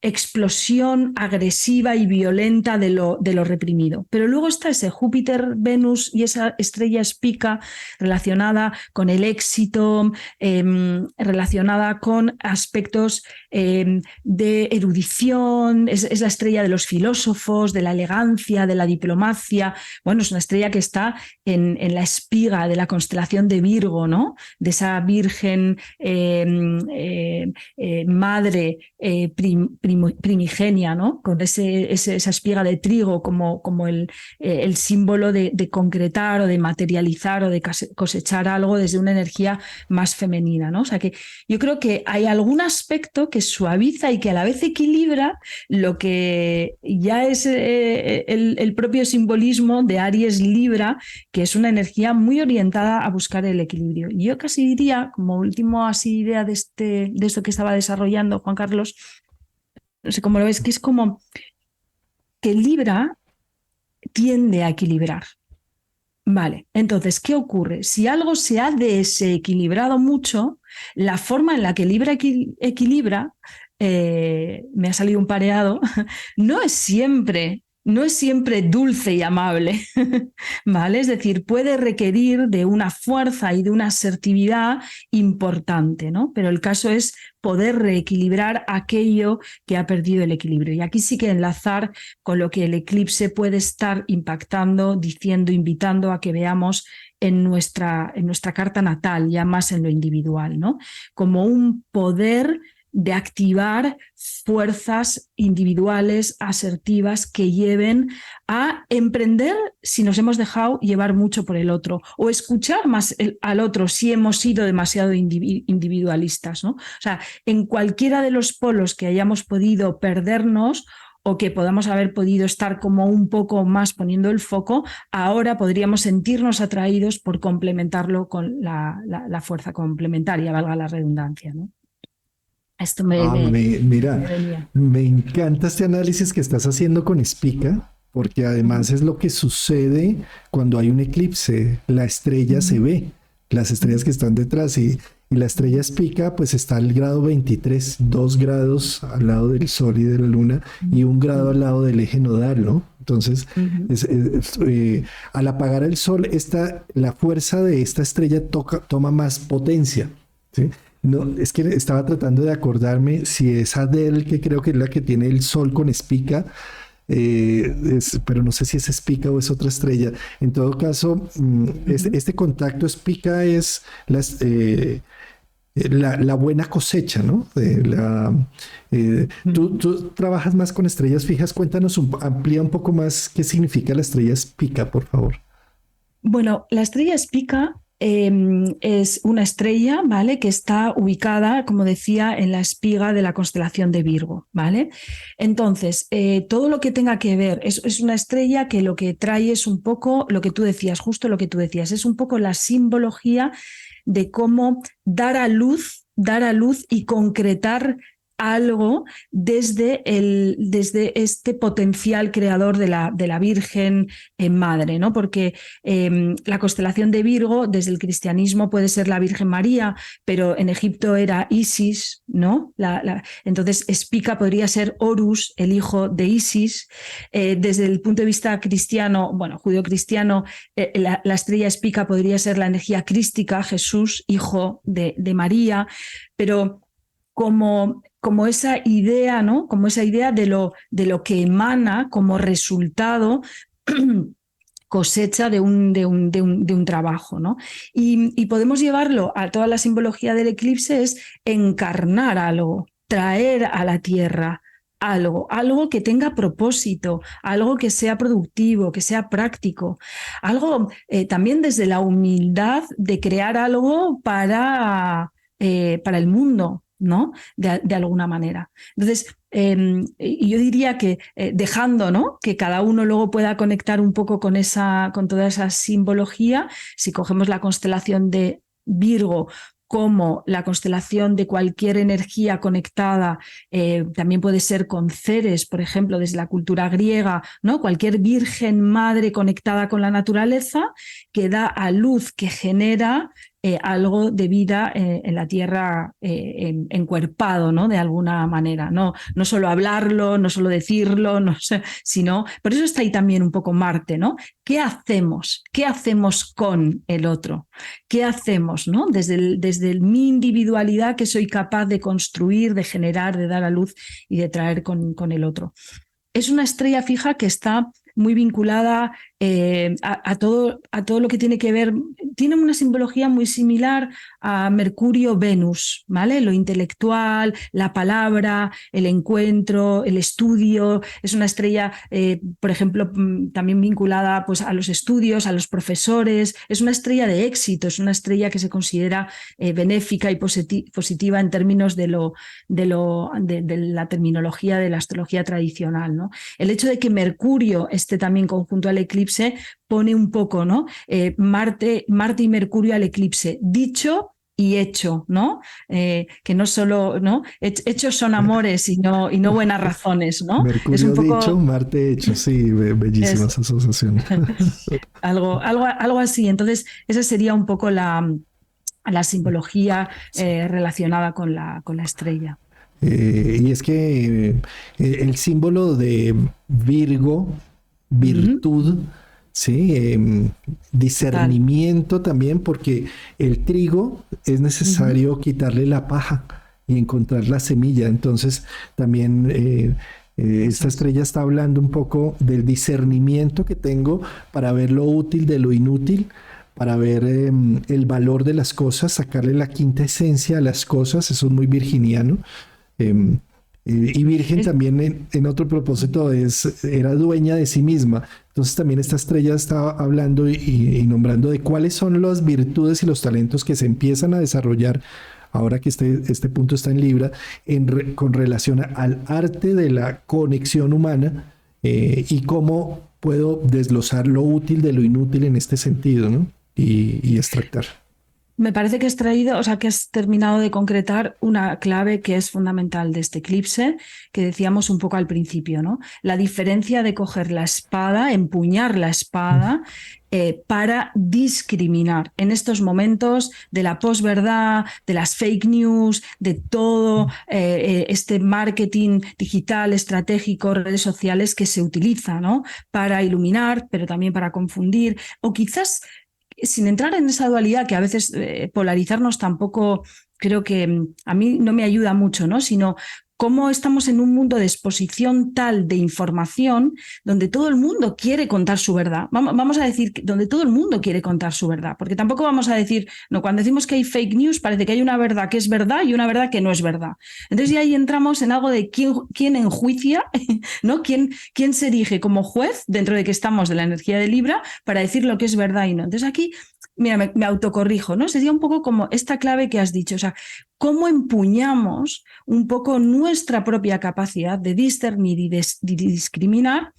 explosión agresiva y violenta de lo reprimido. Pero luego está ese Júpiter, Venus y esa estrella Spica relacionada con el éxito, relacionada con aspectos de erudición, es la estrella de los filósofos, de la elegancia, de la diplomacia. Bueno, es una estrella que está en la espiga de la constelación de Virgo, ¿no? De esa virgen madre primigenia, ¿no? Con esa espiga de trigo como el símbolo de concretar o de materializar o de cosechar algo desde una energía más femenina, ¿no? O sea que yo creo que hay algún aspecto que suaviza y que a la vez equilibra lo que ya es el propio simbolismo de Aries Libra, que es una energía muy orientada a buscar el equilibrio. Y yo casi diría, como último así idea de esto que estaba desarrollando Juan Carlos, no sé cómo lo ves, que es como que Libra tiende a equilibrar. Vale, entonces, ¿qué ocurre? Si algo se ha desequilibrado mucho, la forma en la que Libra equilibra, me ha salido un pareado, no es siempre dulce y amable, ¿vale? Es decir, puede requerir de una fuerza y de una asertividad importante, ¿no? Pero el caso es poder reequilibrar aquello que ha perdido el equilibrio. Y aquí sí que enlazar con lo que el eclipse puede estar impactando, diciendo, invitando a que veamos en nuestra carta natal, ya más en lo individual, ¿no? Como un poder de activar fuerzas individuales asertivas que lleven a emprender si nos hemos dejado llevar mucho por el otro, o escuchar más al otro si hemos sido demasiado individualistas, ¿no? O sea, en cualquiera de los polos que hayamos podido perdernos o que podamos haber podido estar como un poco más poniendo el foco, ahora podríamos sentirnos atraídos por complementarlo con la fuerza complementaria, valga la redundancia, ¿no? Esto mira, me encanta este análisis que estás haciendo con Spica, porque además es lo que sucede cuando hay un eclipse. La estrella se ve, las estrellas que están detrás, y la estrella Spica pues está al grado 23, 2 grados al lado del Sol y de la Luna y 1 grado al lado del eje nodal, ¿no? Entonces, al apagar el Sol, la fuerza de esta estrella toma más potencia, ¿sí? No, es que estaba tratando de acordarme si es Adele, que creo que es la que tiene el Sol con Spica, pero no sé si es Spica o es otra estrella. En todo caso, este contacto Spica es la buena cosecha, ¿no? Tú trabajas más con estrellas fijas. Cuéntanos, amplía un poco más qué significa la estrella Spica, por favor. Bueno, la estrella Spica es una estrella, ¿vale? Que está ubicada, como decía, en la espiga de la constelación de Virgo, ¿vale? Entonces, todo lo que tenga que ver, es una estrella que lo que trae es un poco lo que tú decías, justo lo que tú decías, es un poco la simbología de cómo dar a luz y concretar algo desde este potencial creador de la Virgen Madre, ¿no? Porque la constelación de Virgo, desde el cristianismo, puede ser la Virgen María, pero en Egipto era Isis, ¿no? Entonces, Spica podría ser Horus, el hijo de Isis. Desde el punto de vista cristiano, bueno, judío-cristiano, la estrella Spica podría ser la energía crística, Jesús, hijo de María, pero como esa idea, ¿no? Como esa idea de lo que emana como resultado cosecha de un trabajo, ¿no? Y podemos llevarlo a toda la simbología del eclipse, es encarnar algo, traer a la tierra algo que tenga propósito, algo que sea productivo, que sea práctico, algo también desde la humildad de crear algo para el mundo, ¿no? De alguna manera. Entonces, y yo diría que dejando, ¿no? Que cada uno luego pueda conectar un poco con toda esa simbología, si cogemos la constelación de Virgo como la constelación de cualquier energía conectada, también puede ser con Ceres, por ejemplo, desde la cultura griega, ¿no? Cualquier virgen madre conectada con la naturaleza que da a luz, que genera algo de vida en la tierra encuerpado, ¿no? De alguna manera, no solo hablarlo, no solo decirlo, no sé, sino, por eso está ahí también un poco Marte, ¿no? ¿Qué hacemos? ¿Qué hacemos con el otro? ¿Qué hacemos, ¿no? Desde mi individualidad que soy capaz de construir, de generar, de dar a luz y de traer con el otro. Es una estrella fija que está muy vinculada a todo lo que tiene que ver, tiene una simbología muy similar a Mercurio-Venus, ¿vale? Lo intelectual, la palabra, el encuentro, el estudio. Es una estrella, por ejemplo, también vinculada pues, a los estudios, a los profesores. Es una estrella de éxito, es una estrella que se considera benéfica y positiva en términos de la terminología de la astrología tradicional, ¿no? El hecho de que Mercurio esté también conjunto al eclipse pone un poco, ¿no? Marte y Mercurio al eclipse, dicho y hecho, ¿no? Que no solo, ¿no? Hechos son amores y no buenas razones, ¿no? Mercurio es un poco dicho, Marte hecho, sí, bellísimas asociaciones. algo así. Entonces, esa sería un poco la simbología relacionada con la estrella. Y es que el símbolo de Virgo, virtud, ¿sí? Discernimiento también, porque el trigo es necesario quitarle la paja y encontrar la semilla. Entonces, también esta estrella está hablando un poco del discernimiento que tengo para ver lo útil de lo inútil, para ver el valor de las cosas, sacarle la quinta esencia a las cosas. Eso es muy virginiano. Y Virgen también en otro propósito era dueña de sí misma. Entonces también esta estrella está hablando y nombrando de cuáles son las virtudes y los talentos que se empiezan a desarrollar ahora que este punto está en Libra, con relación al arte de la conexión humana y cómo puedo desglosar lo útil de lo inútil en este sentido, ¿no? Y extractar. Me parece que has traído, o sea, que has terminado de concretar una clave que es fundamental de este eclipse, que decíamos un poco al principio, ¿no? La diferencia de coger la espada, empuñar la espada, para discriminar en estos momentos de la posverdad, de las fake news, de todo este marketing digital, estratégico, redes sociales que se utiliza, ¿no? Para iluminar, pero también para confundir, o quizás sin entrar en esa dualidad que a veces polarizarnos tampoco creo que a mí no me ayuda mucho, ¿no? Sino cómo estamos en un mundo de exposición tal de información donde todo el mundo quiere contar su verdad. Vamos a decir donde todo el mundo quiere contar su verdad, porque tampoco vamos a decir, no, cuando decimos que hay fake news parece que hay una verdad que es verdad y una verdad que no es verdad. Entonces ya ahí entramos en algo de quién enjuicia, ¿no? ¿Quién se erige como juez dentro de que estamos de la energía de Libra para decir lo que es verdad y no. Entonces aquí mira, me autocorrijo, ¿no? Sería un poco como esta clave que has dicho, o sea, cómo empuñamos un poco nuestra propia capacidad de discernir y de discriminar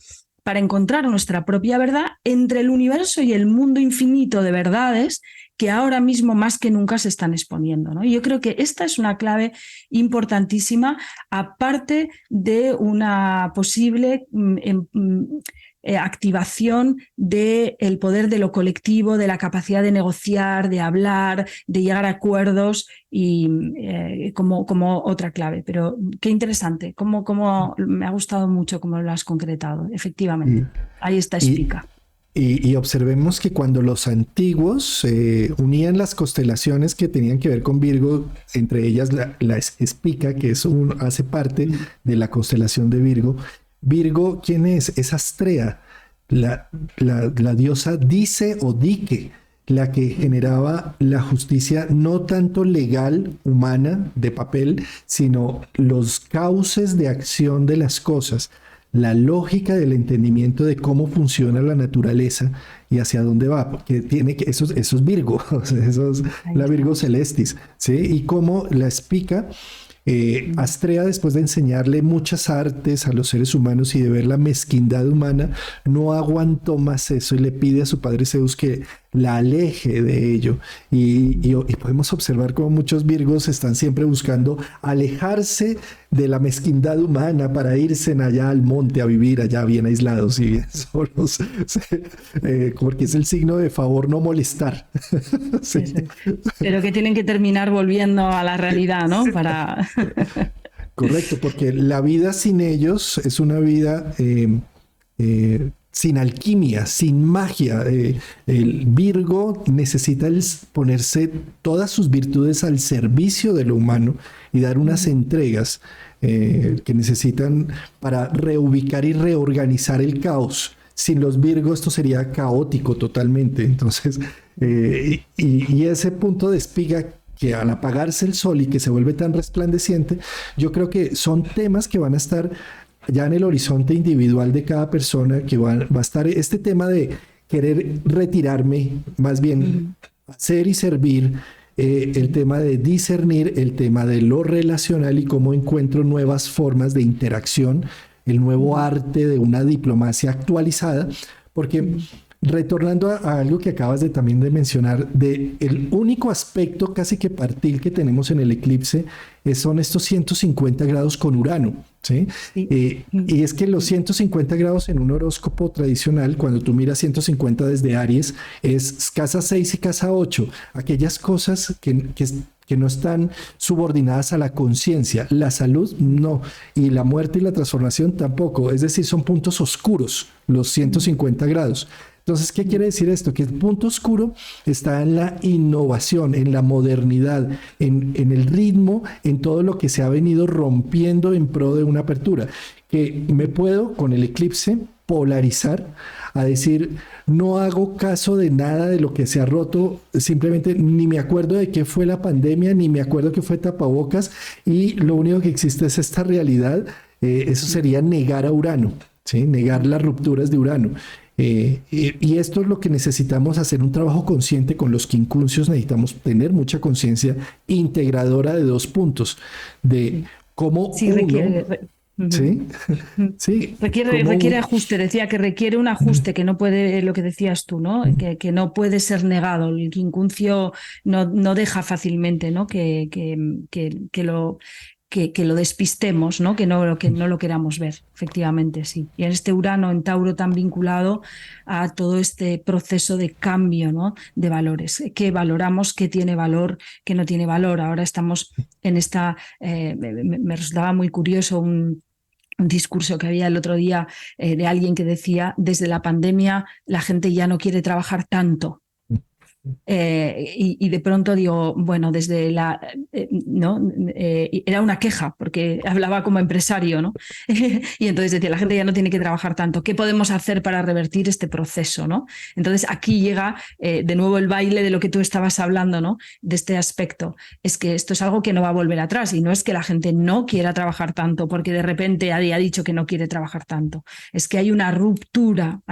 para encontrar nuestra propia verdad entre el universo y el mundo infinito de verdades que ahora mismo más que nunca se están exponiendo, ¿no? Y yo creo que esta es una clave importantísima, aparte de una posible activación del poder de lo colectivo, de la capacidad de negociar, de hablar, de llegar a acuerdos y como otra clave. Pero qué interesante, cómo me ha gustado mucho cómo lo has concretado, efectivamente. Ahí está Spica. Y observemos que cuando los antiguos unían las constelaciones que tenían que ver con Virgo, entre ellas la Spica, que hace parte de la constelación de Virgo. Virgo, ¿quién es? Es Astrea, la diosa Dice o Dique, la que generaba la justicia no tanto legal, humana, de papel, sino los cauces de acción de las cosas, la lógica del entendimiento de cómo funciona la naturaleza y hacia dónde va, porque eso es Virgo, eso es la Virgo Celestis, ¿sí? Y cómo la Spica, Astrea, después de enseñarle muchas artes a los seres humanos y de ver la mezquindad humana, no aguantó más eso y le pide a su padre Zeus que la aleje de ello. Y podemos observar cómo muchos Virgos están siempre buscando alejarse de la mezquindad humana para irse allá al monte a vivir allá bien aislados y bien solos, porque es el signo de favor no molestar. Sí. Pero que tienen que terminar volviendo a la realidad, ¿no? Para... Correcto, porque la vida sin ellos es una vida sin alquimia, sin magia. El Virgo necesita ponerse todas sus virtudes al servicio de lo humano y dar unas entregas que necesitan para reubicar y reorganizar el caos. Sin los Virgos esto sería caótico totalmente. Entonces, y ese punto de Spica, que al apagarse el sol y que se vuelve tan resplandeciente, yo creo que son temas que van a estar ya en el horizonte individual de cada persona, que va a estar este tema de querer retirarme, más bien hacer y servir, el tema de discernir, el tema de lo relacional y cómo encuentro nuevas formas de interacción, el nuevo arte de una diplomacia actualizada, porque retornando a algo que acabas también de mencionar, el único aspecto casi que partil que tenemos en el eclipse son estos 150 grados con Urano, ¿sí? Sí. Y es que los 150 grados en un horóscopo tradicional, cuando tú miras 150 desde Aries, es casa 6 y casa 8, aquellas cosas que no están subordinadas a la conciencia, la salud no, y la muerte y la transformación tampoco, es decir, son puntos oscuros, los 150 grados. Entonces, ¿qué quiere decir esto? Que el punto oscuro está en la innovación, en la modernidad, en el ritmo, en todo lo que se ha venido rompiendo en pro de una apertura. Que me puedo, con el eclipse, polarizar a decir, no hago caso de nada de lo que se ha roto, simplemente ni me acuerdo de qué fue la pandemia, ni me acuerdo qué fue tapabocas, y lo único que existe es esta realidad. Eso sería negar a Urano, ¿sí? Negar las rupturas de Urano. Y esto es lo que necesitamos hacer, un trabajo consciente con los quincunциos. Necesitamos tener mucha conciencia integradora de dos puntos, de cómo sí, ¿sí? Sí. Requiere ajuste, decía que requiere un ajuste que no puede, lo que decías tú, ¿no? Que no puede ser negado. El quincuncio no deja fácilmente, ¿no? Que lo despistemos, ¿no? Que no lo queramos ver, efectivamente, sí. Y en este Urano en Tauro tan vinculado a todo este proceso de cambio, ¿no? De valores, qué valoramos, qué tiene valor, qué no tiene valor. Ahora estamos en esta, me resultaba muy curioso un discurso que había el otro día de alguien que decía, desde la pandemia la gente ya no quiere trabajar tanto. Y de pronto digo, bueno, desde era una queja, porque hablaba como empresario, ¿no? Y entonces decía, la gente ya no tiene que trabajar tanto. ¿Qué podemos hacer para revertir este proceso, ¿no? Entonces aquí llega de nuevo el baile de lo que tú estabas hablando, ¿no? De este aspecto. Es que esto es algo que no va a volver atrás, y no es que la gente no quiera trabajar tanto porque de repente haya dicho que no quiere trabajar tanto. Es que hay una ruptura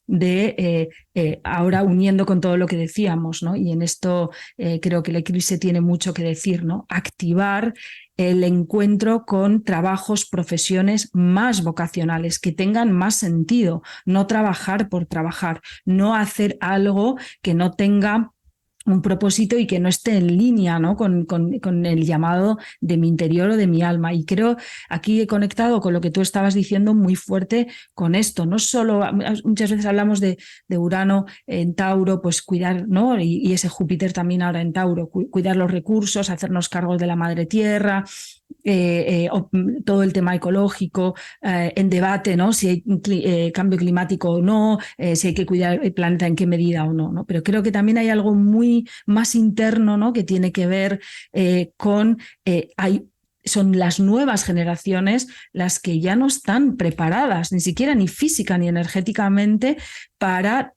de ahora uniendo con todo lo que decíamos, ¿no? Y en esto creo que el eclipse tiene mucho que decir, ¿no? Activar el encuentro con trabajos, profesiones más vocacionales, que tengan más sentido, no trabajar por trabajar, no hacer algo que no tenga un propósito y que no esté en línea, ¿no? Con el llamado de mi interior o de mi alma. Y creo, aquí he conectado con lo que tú estabas diciendo muy fuerte con esto. No solo, muchas veces hablamos de Urano en Tauro, pues cuidar, ¿no? Y ese Júpiter también ahora en Tauro, cuidar los recursos, hacernos cargo de la madre tierra, todo el tema ecológico en debate, ¿no? Si hay cambio climático o no, si hay que cuidar el planeta en qué medida o no, ¿no? Pero creo que también hay algo muy más interno, ¿no? Que tiene que ver con son las nuevas generaciones las que ya no están preparadas, ni siquiera ni física ni energéticamente, para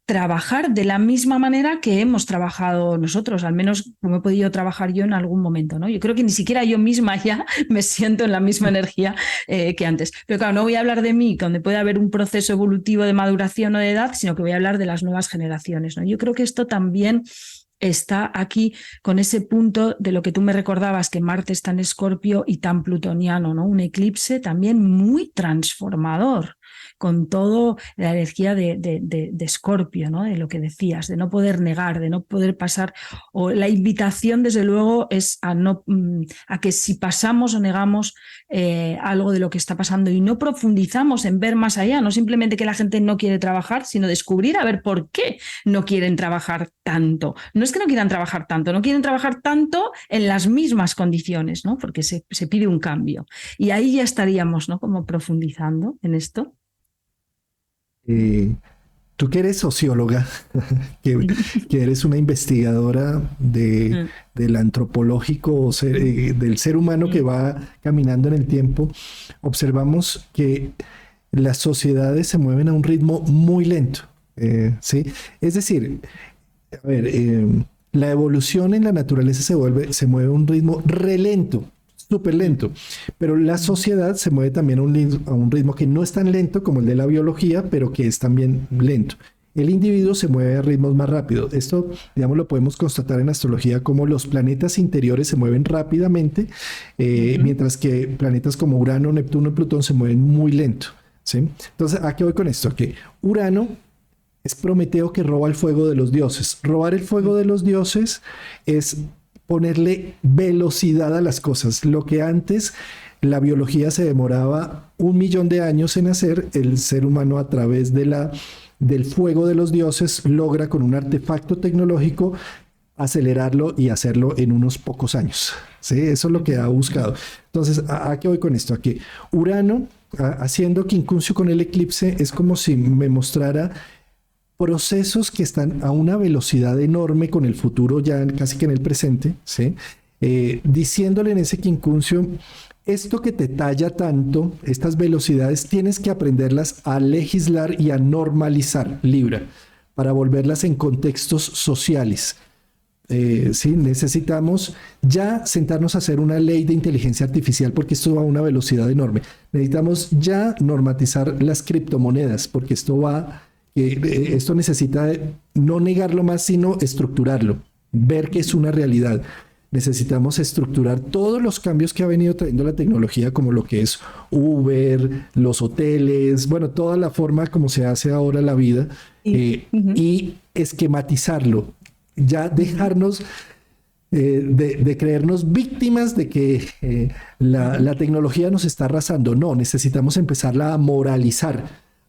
trabajar de la misma manera que hemos trabajado nosotros, al menos como he podido trabajar yo en algún momento, ¿no? Yo creo que ni siquiera yo misma ya me siento en la misma energía que antes. Pero claro, no voy a hablar de mí, donde puede haber un proceso evolutivo de maduración o de edad, sino que voy a hablar de las nuevas generaciones, ¿no? Yo creo que esto también está aquí con ese punto de lo que tú me recordabas, que Marte está en Escorpio y tan plutoniano, ¿no? Un eclipse también muy transformador, con toda la energía de Escorpio, ¿no? De lo que decías, de no poder negar, de no poder pasar, o la invitación desde luego es a que si pasamos o negamos algo de lo que está pasando y no profundizamos en ver más allá, no simplemente que la gente no quiere trabajar, sino descubrir a ver por qué no quieren trabajar tanto. No es que no quieran trabajar tanto, no quieren trabajar tanto en las mismas condiciones, ¿no? Porque se pide un cambio. Y ahí ya estaríamos, ¿no? Como profundizando en esto. Tú que eres socióloga, que eres una investigadora del antropológico, del ser humano que va caminando en el tiempo, observamos que las sociedades se mueven a un ritmo muy lento. ¿Sí? Es decir, a ver, la evolución en la naturaleza se mueve a un ritmo re lento, súper lento, pero la sociedad se mueve también a un ritmo que no es tan lento como el de la biología, pero que es también lento. El individuo se mueve a ritmos más rápidos. Esto, digamos, lo podemos constatar en astrología como los planetas interiores se mueven rápidamente, mientras que planetas como Urano, Neptuno y Plutón se mueven muy lento, ¿sí? Entonces, ¿a qué voy con esto? Que Urano es Prometeo que roba el fuego de los dioses. Robar el fuego de los dioses es ponerle velocidad a las cosas. Lo que antes la biología se demoraba 1.000.000 de años en hacer, el ser humano a través del fuego de los dioses logra con un artefacto tecnológico acelerarlo y hacerlo en unos pocos años. ¿Sí? Eso es lo que ha buscado. Entonces, ¿a qué voy con esto? A que Urano, haciendo quincuncio con el eclipse, es como si me mostrara procesos que están a una velocidad enorme con el futuro ya casi que en el presente, ¿sí? Diciéndole en ese quincuncio, esto que te talla tanto, estas velocidades, tienes que aprenderlas a legislar y a normalizar, Libra, para volverlas en contextos sociales. Sí, necesitamos ya sentarnos a hacer una ley de inteligencia artificial porque esto va a una velocidad enorme. Necesitamos ya normatizar las criptomonedas porque esto necesita no negarlo más, sino estructurarlo, ver que es una realidad. Necesitamos estructurar todos los cambios que ha venido trayendo la tecnología, como lo que es Uber, los hoteles, bueno, toda la forma como se hace ahora la vida, y esquematizarlo. Ya dejarnos de creernos víctimas de que la tecnología nos está arrasando. No, necesitamos empezarla a moralizar,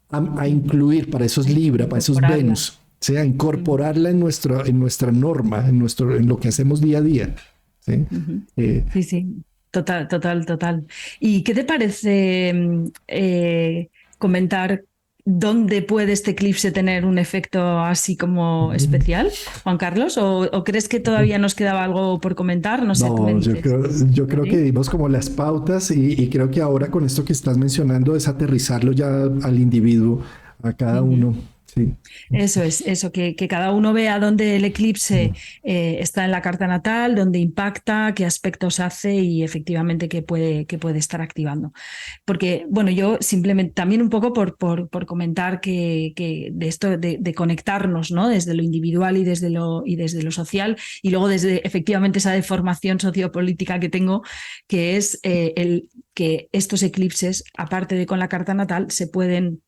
a incluir, para esos Libra, para esos Venus, o sea, incorporarla en nuestra norma, en lo que hacemos día a día. Sí, sí, total. ¿Y qué te parece comentar dónde puede este eclipse tener un efecto así como especial, Juan Carlos? ¿O crees que todavía nos quedaba algo por comentar? No sé, tú me dices. Yo creo que dimos como las pautas y creo que ahora con esto que estás mencionando es aterrizarlo ya al individuo, a cada uno. Sí. Eso es, eso, que cada uno vea dónde el eclipse está en la carta natal, dónde impacta, qué aspectos hace y efectivamente qué puede estar activando. Porque, bueno, yo simplemente también un poco por comentar que de esto de conectarnos, ¿no? Desde lo individual y desde lo social, y luego desde efectivamente esa deformación sociopolítica que tengo, que es que estos eclipses, aparte de con la carta natal, se pueden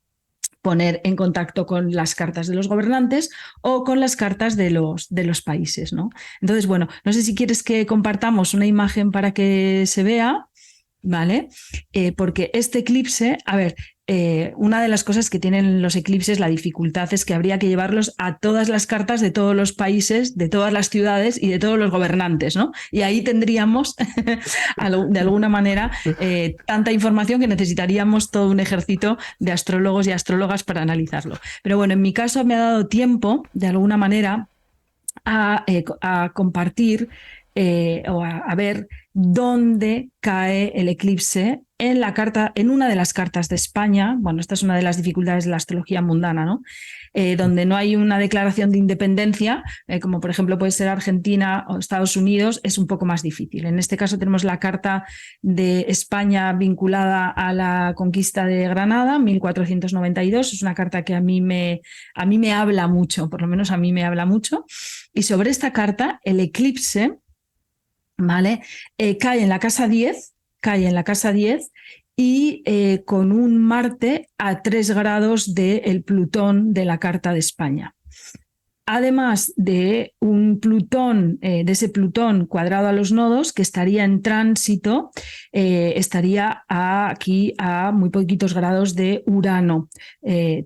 poner en contacto con las cartas de los gobernantes o con las cartas de los países, ¿no? Entonces, bueno, no sé si quieres que compartamos una imagen para que se vea, ¿vale? Porque este eclipse, a ver, una de las cosas que tienen los eclipses, la dificultad es que habría que llevarlos a todas las cartas de todos los países, de todas las ciudades y de todos los gobernantes, ¿no? Y ahí tendríamos, de alguna manera, tanta información que necesitaríamos todo un ejército de astrólogos y astrólogas para analizarlo. Pero bueno, en mi caso me ha dado tiempo, de alguna manera, a compartir o a ver dónde cae el eclipse en la carta, en una de las cartas de España. Bueno, esta es una de las dificultades de la astrología mundana, ¿no? Donde no hay una declaración de independencia, como por ejemplo puede ser Argentina o Estados Unidos, es un poco más difícil. En este caso tenemos la carta de España vinculada a la conquista de Granada, 1492. Es una carta que a mí me habla mucho, por lo menos a mí me habla mucho. Y sobre esta carta, el eclipse, ¿vale? Cae en la casa 10, y con un Marte a 3 grados del Plutón de la Carta de España. Además de un Plutón, de ese Plutón cuadrado a los nodos, que estaría en tránsito, estaría aquí a muy poquitos grados de Urano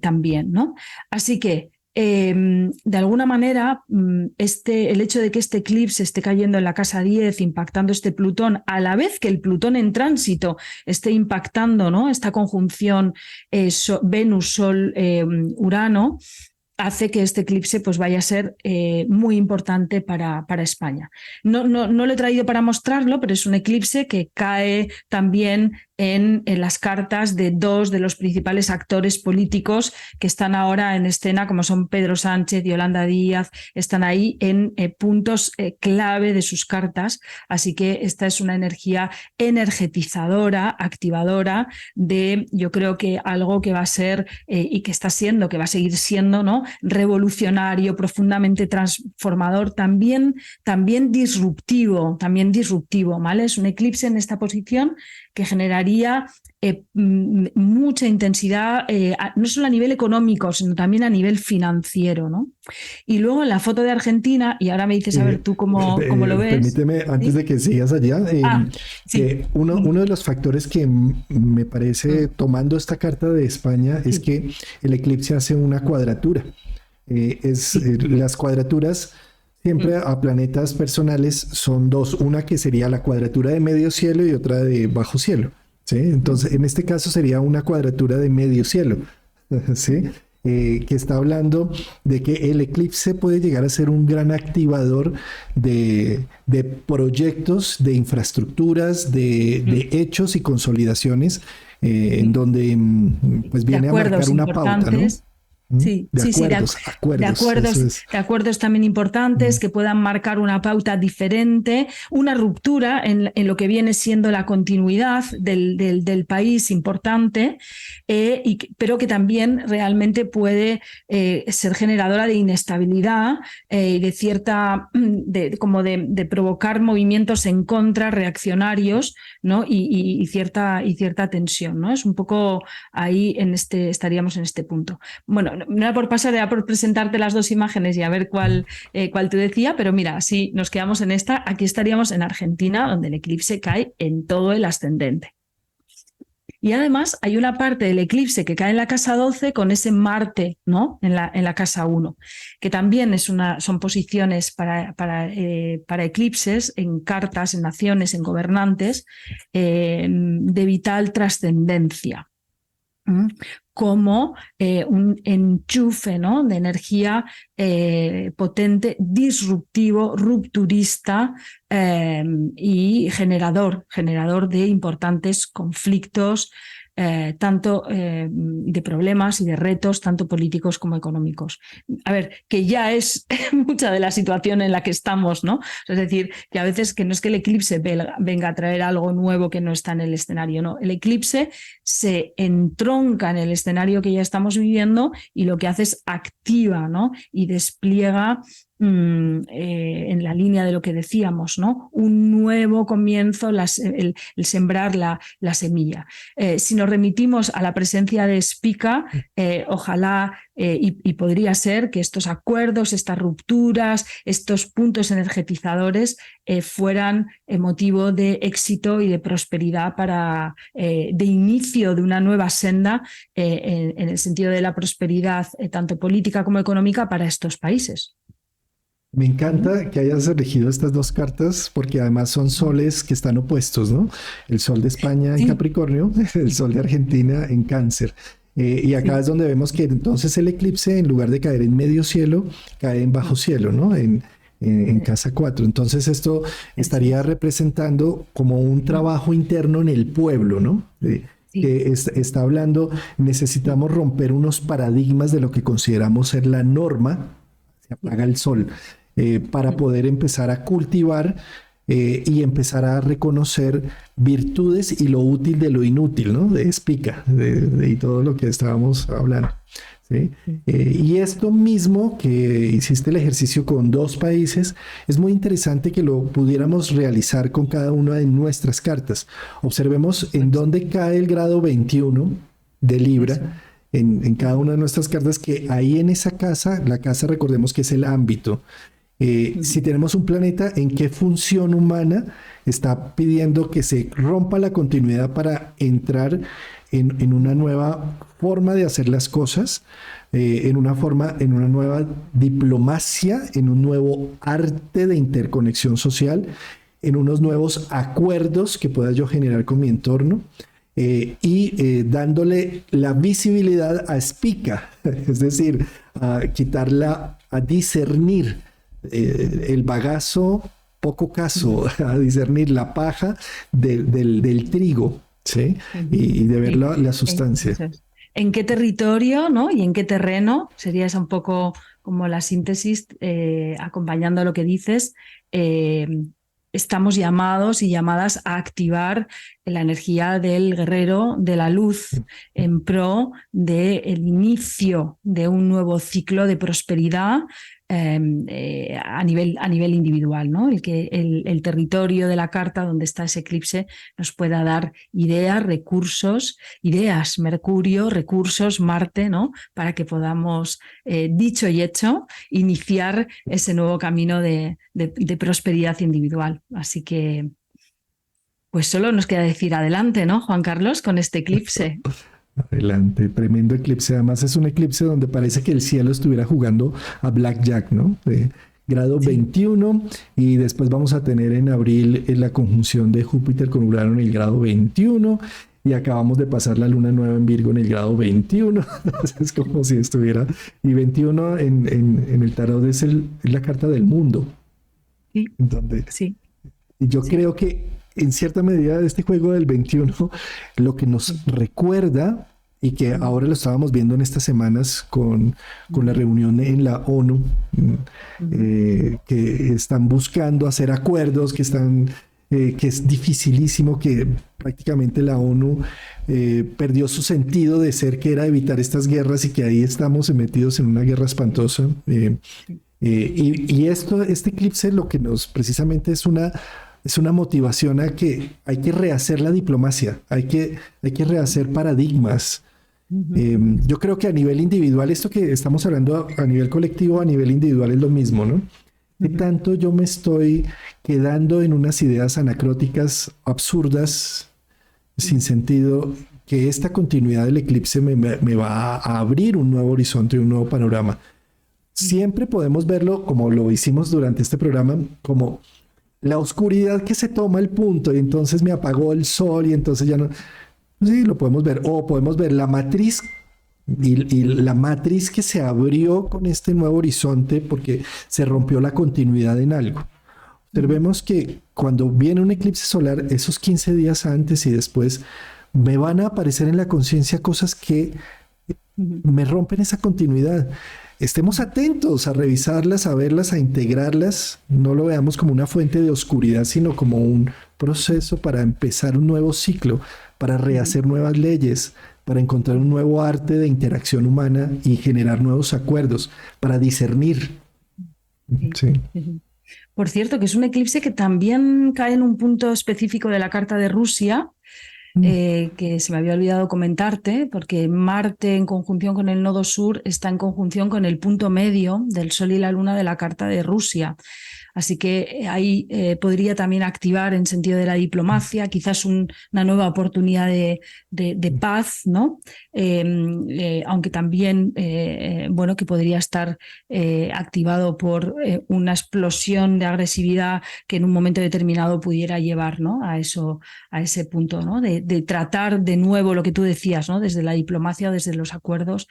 también, ¿no? Así que de alguna manera, el hecho de que este eclipse esté cayendo en la casa 10, impactando este Plutón, a la vez que el Plutón en tránsito esté impactando, ¿no? Esta conjunción Venus, Sol, Urano, hace que este eclipse pues, vaya a ser muy importante para España. No lo he traído para mostrarlo, pero es un eclipse que cae también en las cartas de 2 de los principales actores políticos que están ahora en escena, como son Pedro Sánchez y Yolanda Díaz, están ahí en puntos clave de sus cartas, así que esta es una energía energetizadora, activadora de, yo creo que algo que va a ser y que está siendo, que va a seguir siendo, ¿no? Revolucionario, profundamente transformador, también disruptivo, ¿vale? Es un eclipse en esta posición que generaría mucha intensidad, no solo a nivel económico, sino también a nivel financiero, ¿no? Y luego en la foto de Argentina, y ahora me dices, a ver, tú cómo lo ves. Permíteme, antes ¿Sí? de que sigas allá, Sí. que uno de los factores que me parece, tomando esta carta de España, es que el eclipse hace una cuadratura. Las cuadraturas siempre a planetas personales son 2, una que sería la cuadratura de medio cielo y otra de bajo cielo, ¿sí? Entonces, en este caso sería una cuadratura de medio cielo, ¿sí? Que está hablando de que el eclipse puede llegar a ser un gran activador de proyectos, de infraestructuras, de hechos y consolidaciones, en donde pues viene a marcar una pauta, ¿no? Sí, de acuerdos también importantes que puedan marcar una pauta diferente, una ruptura en lo que viene siendo la continuidad del país importante, pero que también realmente puede ser generadora de inestabilidad y de cierta, de provocar movimientos en contra, reaccionarios, ¿no? y cierta tensión, ¿no? Es un poco ahí estaríamos en este punto. Bueno, no era por pasar, era por presentarte las 2 imágenes y a ver cuál te decía, pero mira, si nos quedamos en esta, aquí estaríamos en Argentina, donde el eclipse cae en todo el ascendente. Y además hay una parte del eclipse que cae en la casa 12 con ese Marte, ¿no? en la casa 1, que también son posiciones para eclipses en cartas, en naciones, en gobernantes, de vital trascendencia. Como un enchufe, ¿no? de energía potente, disruptivo, rupturista y generador de importantes conflictos, tanto de problemas y de retos, tanto políticos como económicos. A ver, que ya es mucha de la situación en la que estamos, ¿no? Es decir, que a veces que no es que el eclipse venga a traer algo nuevo que no está en el escenario, no. El eclipse se entronca en el escenario que ya estamos viviendo y lo que hace es activa, ¿no? Y despliega en la línea de lo que decíamos, ¿no? Un nuevo comienzo, el sembrar la semilla. Si nos remitimos a la presencia de Spica, ojalá y podría ser que estos acuerdos, estas rupturas, estos puntos energetizadores fueran motivo de éxito y de prosperidad de inicio de una nueva senda en el sentido de la prosperidad tanto política como económica para estos países. Me encanta que hayas elegido estas dos cartas porque además son soles que están opuestos, ¿no? El sol de España en Capricornio, el sol de Argentina en Cáncer. Y acá es donde vemos que entonces el eclipse, en lugar de caer en medio cielo, cae en bajo cielo, ¿no? En casa 4. Entonces esto estaría representando como un trabajo interno en el pueblo, ¿no? Que está hablando, necesitamos romper unos paradigmas de lo que consideramos ser la norma, se apaga el sol, para poder empezar a cultivar y empezar a reconocer virtudes y lo útil de lo inútil, ¿no? De Spica, y todo lo que estábamos hablando. ¿Sí? Y esto mismo que hiciste el ejercicio con 2 países, es muy interesante que lo pudiéramos realizar con cada una de nuestras cartas. Observemos en dónde cae el grado 21 de Libra en cada una de nuestras cartas, que ahí en esa casa, la casa recordemos que es el ámbito. Si tenemos un planeta, ¿en qué función humana está pidiendo que se rompa la continuidad para entrar en una nueva forma de hacer las cosas, en una nueva diplomacia, en un nuevo arte de interconexión social, en unos nuevos acuerdos que pueda yo generar con mi entorno? Dándole la visibilidad a Spica, es decir, a discernir el bagazo, poco caso, a discernir la paja del trigo, ¿sí? Y de ver la sustancia. ¿En qué territorio, ¿no? Y en qué terreno? Sería esa un poco como la síntesis, acompañando lo que dices. Estamos llamados y llamadas a activar la energía del guerrero de la luz en pro del inicio de un nuevo ciclo de prosperidad a nivel individual, ¿no? El territorio de la carta donde está ese eclipse nos pueda dar ideas, Mercurio, recursos, Marte, ¿no? Para que podamos, dicho y hecho, iniciar ese nuevo camino de prosperidad individual. Así que, pues solo nos queda decir adelante, ¿no, Juan Carlos, con este eclipse? Adelante, tremendo eclipse. Además es un eclipse donde parece que el cielo estuviera jugando a Blackjack, ¿no? Grado 21, y después vamos a tener en abril la conjunción de Júpiter con Urano en el grado 21, y acabamos de pasar la luna nueva en Virgo en el grado 21. Es como si estuviera, y 21 en el tarot es la carta del mundo. Sí. Donde, y yo creo que en cierta medida este juego del 21 lo que nos recuerda, y que ahora lo estábamos viendo en estas semanas con la reunión en la ONU, que están buscando hacer acuerdos, que es dificilísimo, que prácticamente la ONU perdió su sentido de ser, que era evitar estas guerras, y que ahí estamos metidos en una guerra espantosa. Y este eclipse lo que precisamente es una motivación a que hay que rehacer la diplomacia, hay que rehacer paradigmas. Yo creo que a nivel individual, esto que estamos hablando a nivel colectivo, a nivel individual es lo mismo, ¿no? De tanto yo me estoy quedando en unas ideas anacróticas, absurdas, sin sentido, que esta continuidad del eclipse me va a abrir un nuevo horizonte y un nuevo panorama. Siempre podemos verlo, como lo hicimos durante este programa, como la oscuridad que se toma el punto, y entonces me apagó el sol y entonces ya no. Sí, lo podemos ver. O podemos ver la matriz, y la matriz que se abrió con este nuevo horizonte porque se rompió la continuidad en algo. Observemos que cuando viene un eclipse solar, esos 15 días antes y después, me van a aparecer en la conciencia cosas que me rompen esa continuidad. Estemos atentos a revisarlas, a verlas, a integrarlas. No lo veamos como una fuente de oscuridad, sino como un proceso para empezar un nuevo ciclo, para rehacer nuevas leyes, para encontrar un nuevo arte de interacción humana y generar nuevos acuerdos, para discernir. Sí. Por cierto, que es un eclipse que también cae en un punto específico de la carta de Rusia, que se me había olvidado comentarte, porque Marte en conjunción con el nodo sur está en conjunción con el punto medio del Sol y la Luna de la carta de Rusia. Así que ahí podría también activar en sentido de la diplomacia, quizás una nueva oportunidad de paz, ¿no? Aunque también, bueno, que podría estar activado por una explosión de agresividad que en un momento determinado pudiera llevar, ¿no? a ese punto, ¿no? De tratar de nuevo lo que tú decías, ¿no? Desde la diplomacia o desde los acuerdos,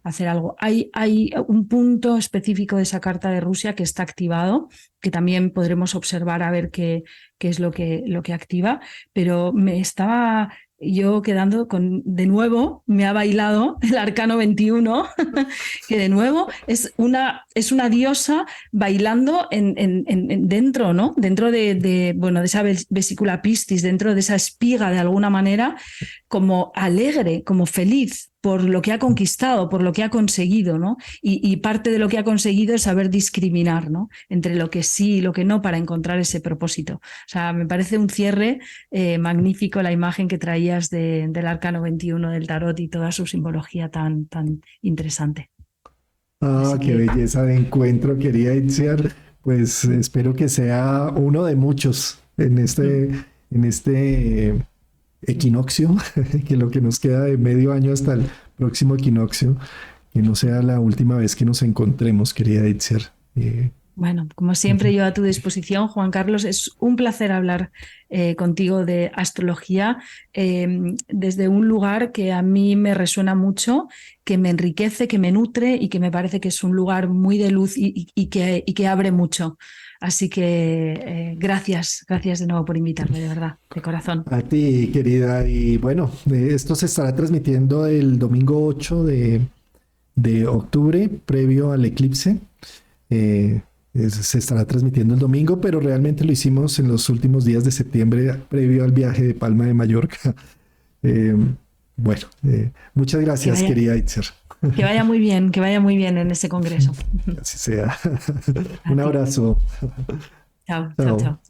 hacer algo. Hay un punto específico de esa carta de Rusia que está activado, que también podremos observar a ver qué es lo que activa, pero me estaba yo quedando con, de nuevo, me ha bailado el Arcano 21, que de nuevo es una diosa bailando dentro, ¿no? Dentro bueno, de esa vesícula pistis, dentro de esa espiga de alguna manera, como alegre, como feliz por lo que ha conquistado, por lo que ha conseguido, ¿no? Y parte de lo que ha conseguido es saber discriminar, ¿no? Entre lo que sí y lo que no para encontrar ese propósito. O sea, me parece un cierre magnífico la imagen que traías del Arcano 21 del Tarot y toda su simbología tan interesante. Ah, qué belleza de encuentro, quería Itziar. Pues espero que sea uno de muchos en este equinoccio, que lo que nos queda de medio año hasta el próximo equinoccio, que no sea la última vez que nos encontremos, querida Itziar. Bueno, como siempre, yo a tu disposición, Juan Carlos. Es un placer hablar contigo de astrología desde un lugar que a mí me resuena mucho, que me enriquece, que me nutre y que me parece que es un lugar muy de luz y que abre mucho. Así que gracias de nuevo por invitarme, de verdad, de corazón. A ti, querida. Y bueno, esto se estará transmitiendo el domingo 8 de octubre, previo al eclipse. Se estará transmitiendo el domingo, pero realmente lo hicimos en los últimos días de septiembre, previo al viaje de Palma de Mallorca. Bueno, muchas gracias, querida Itziar. Que vaya muy bien en ese congreso. Así sea. Un abrazo. Chao, chao, chao.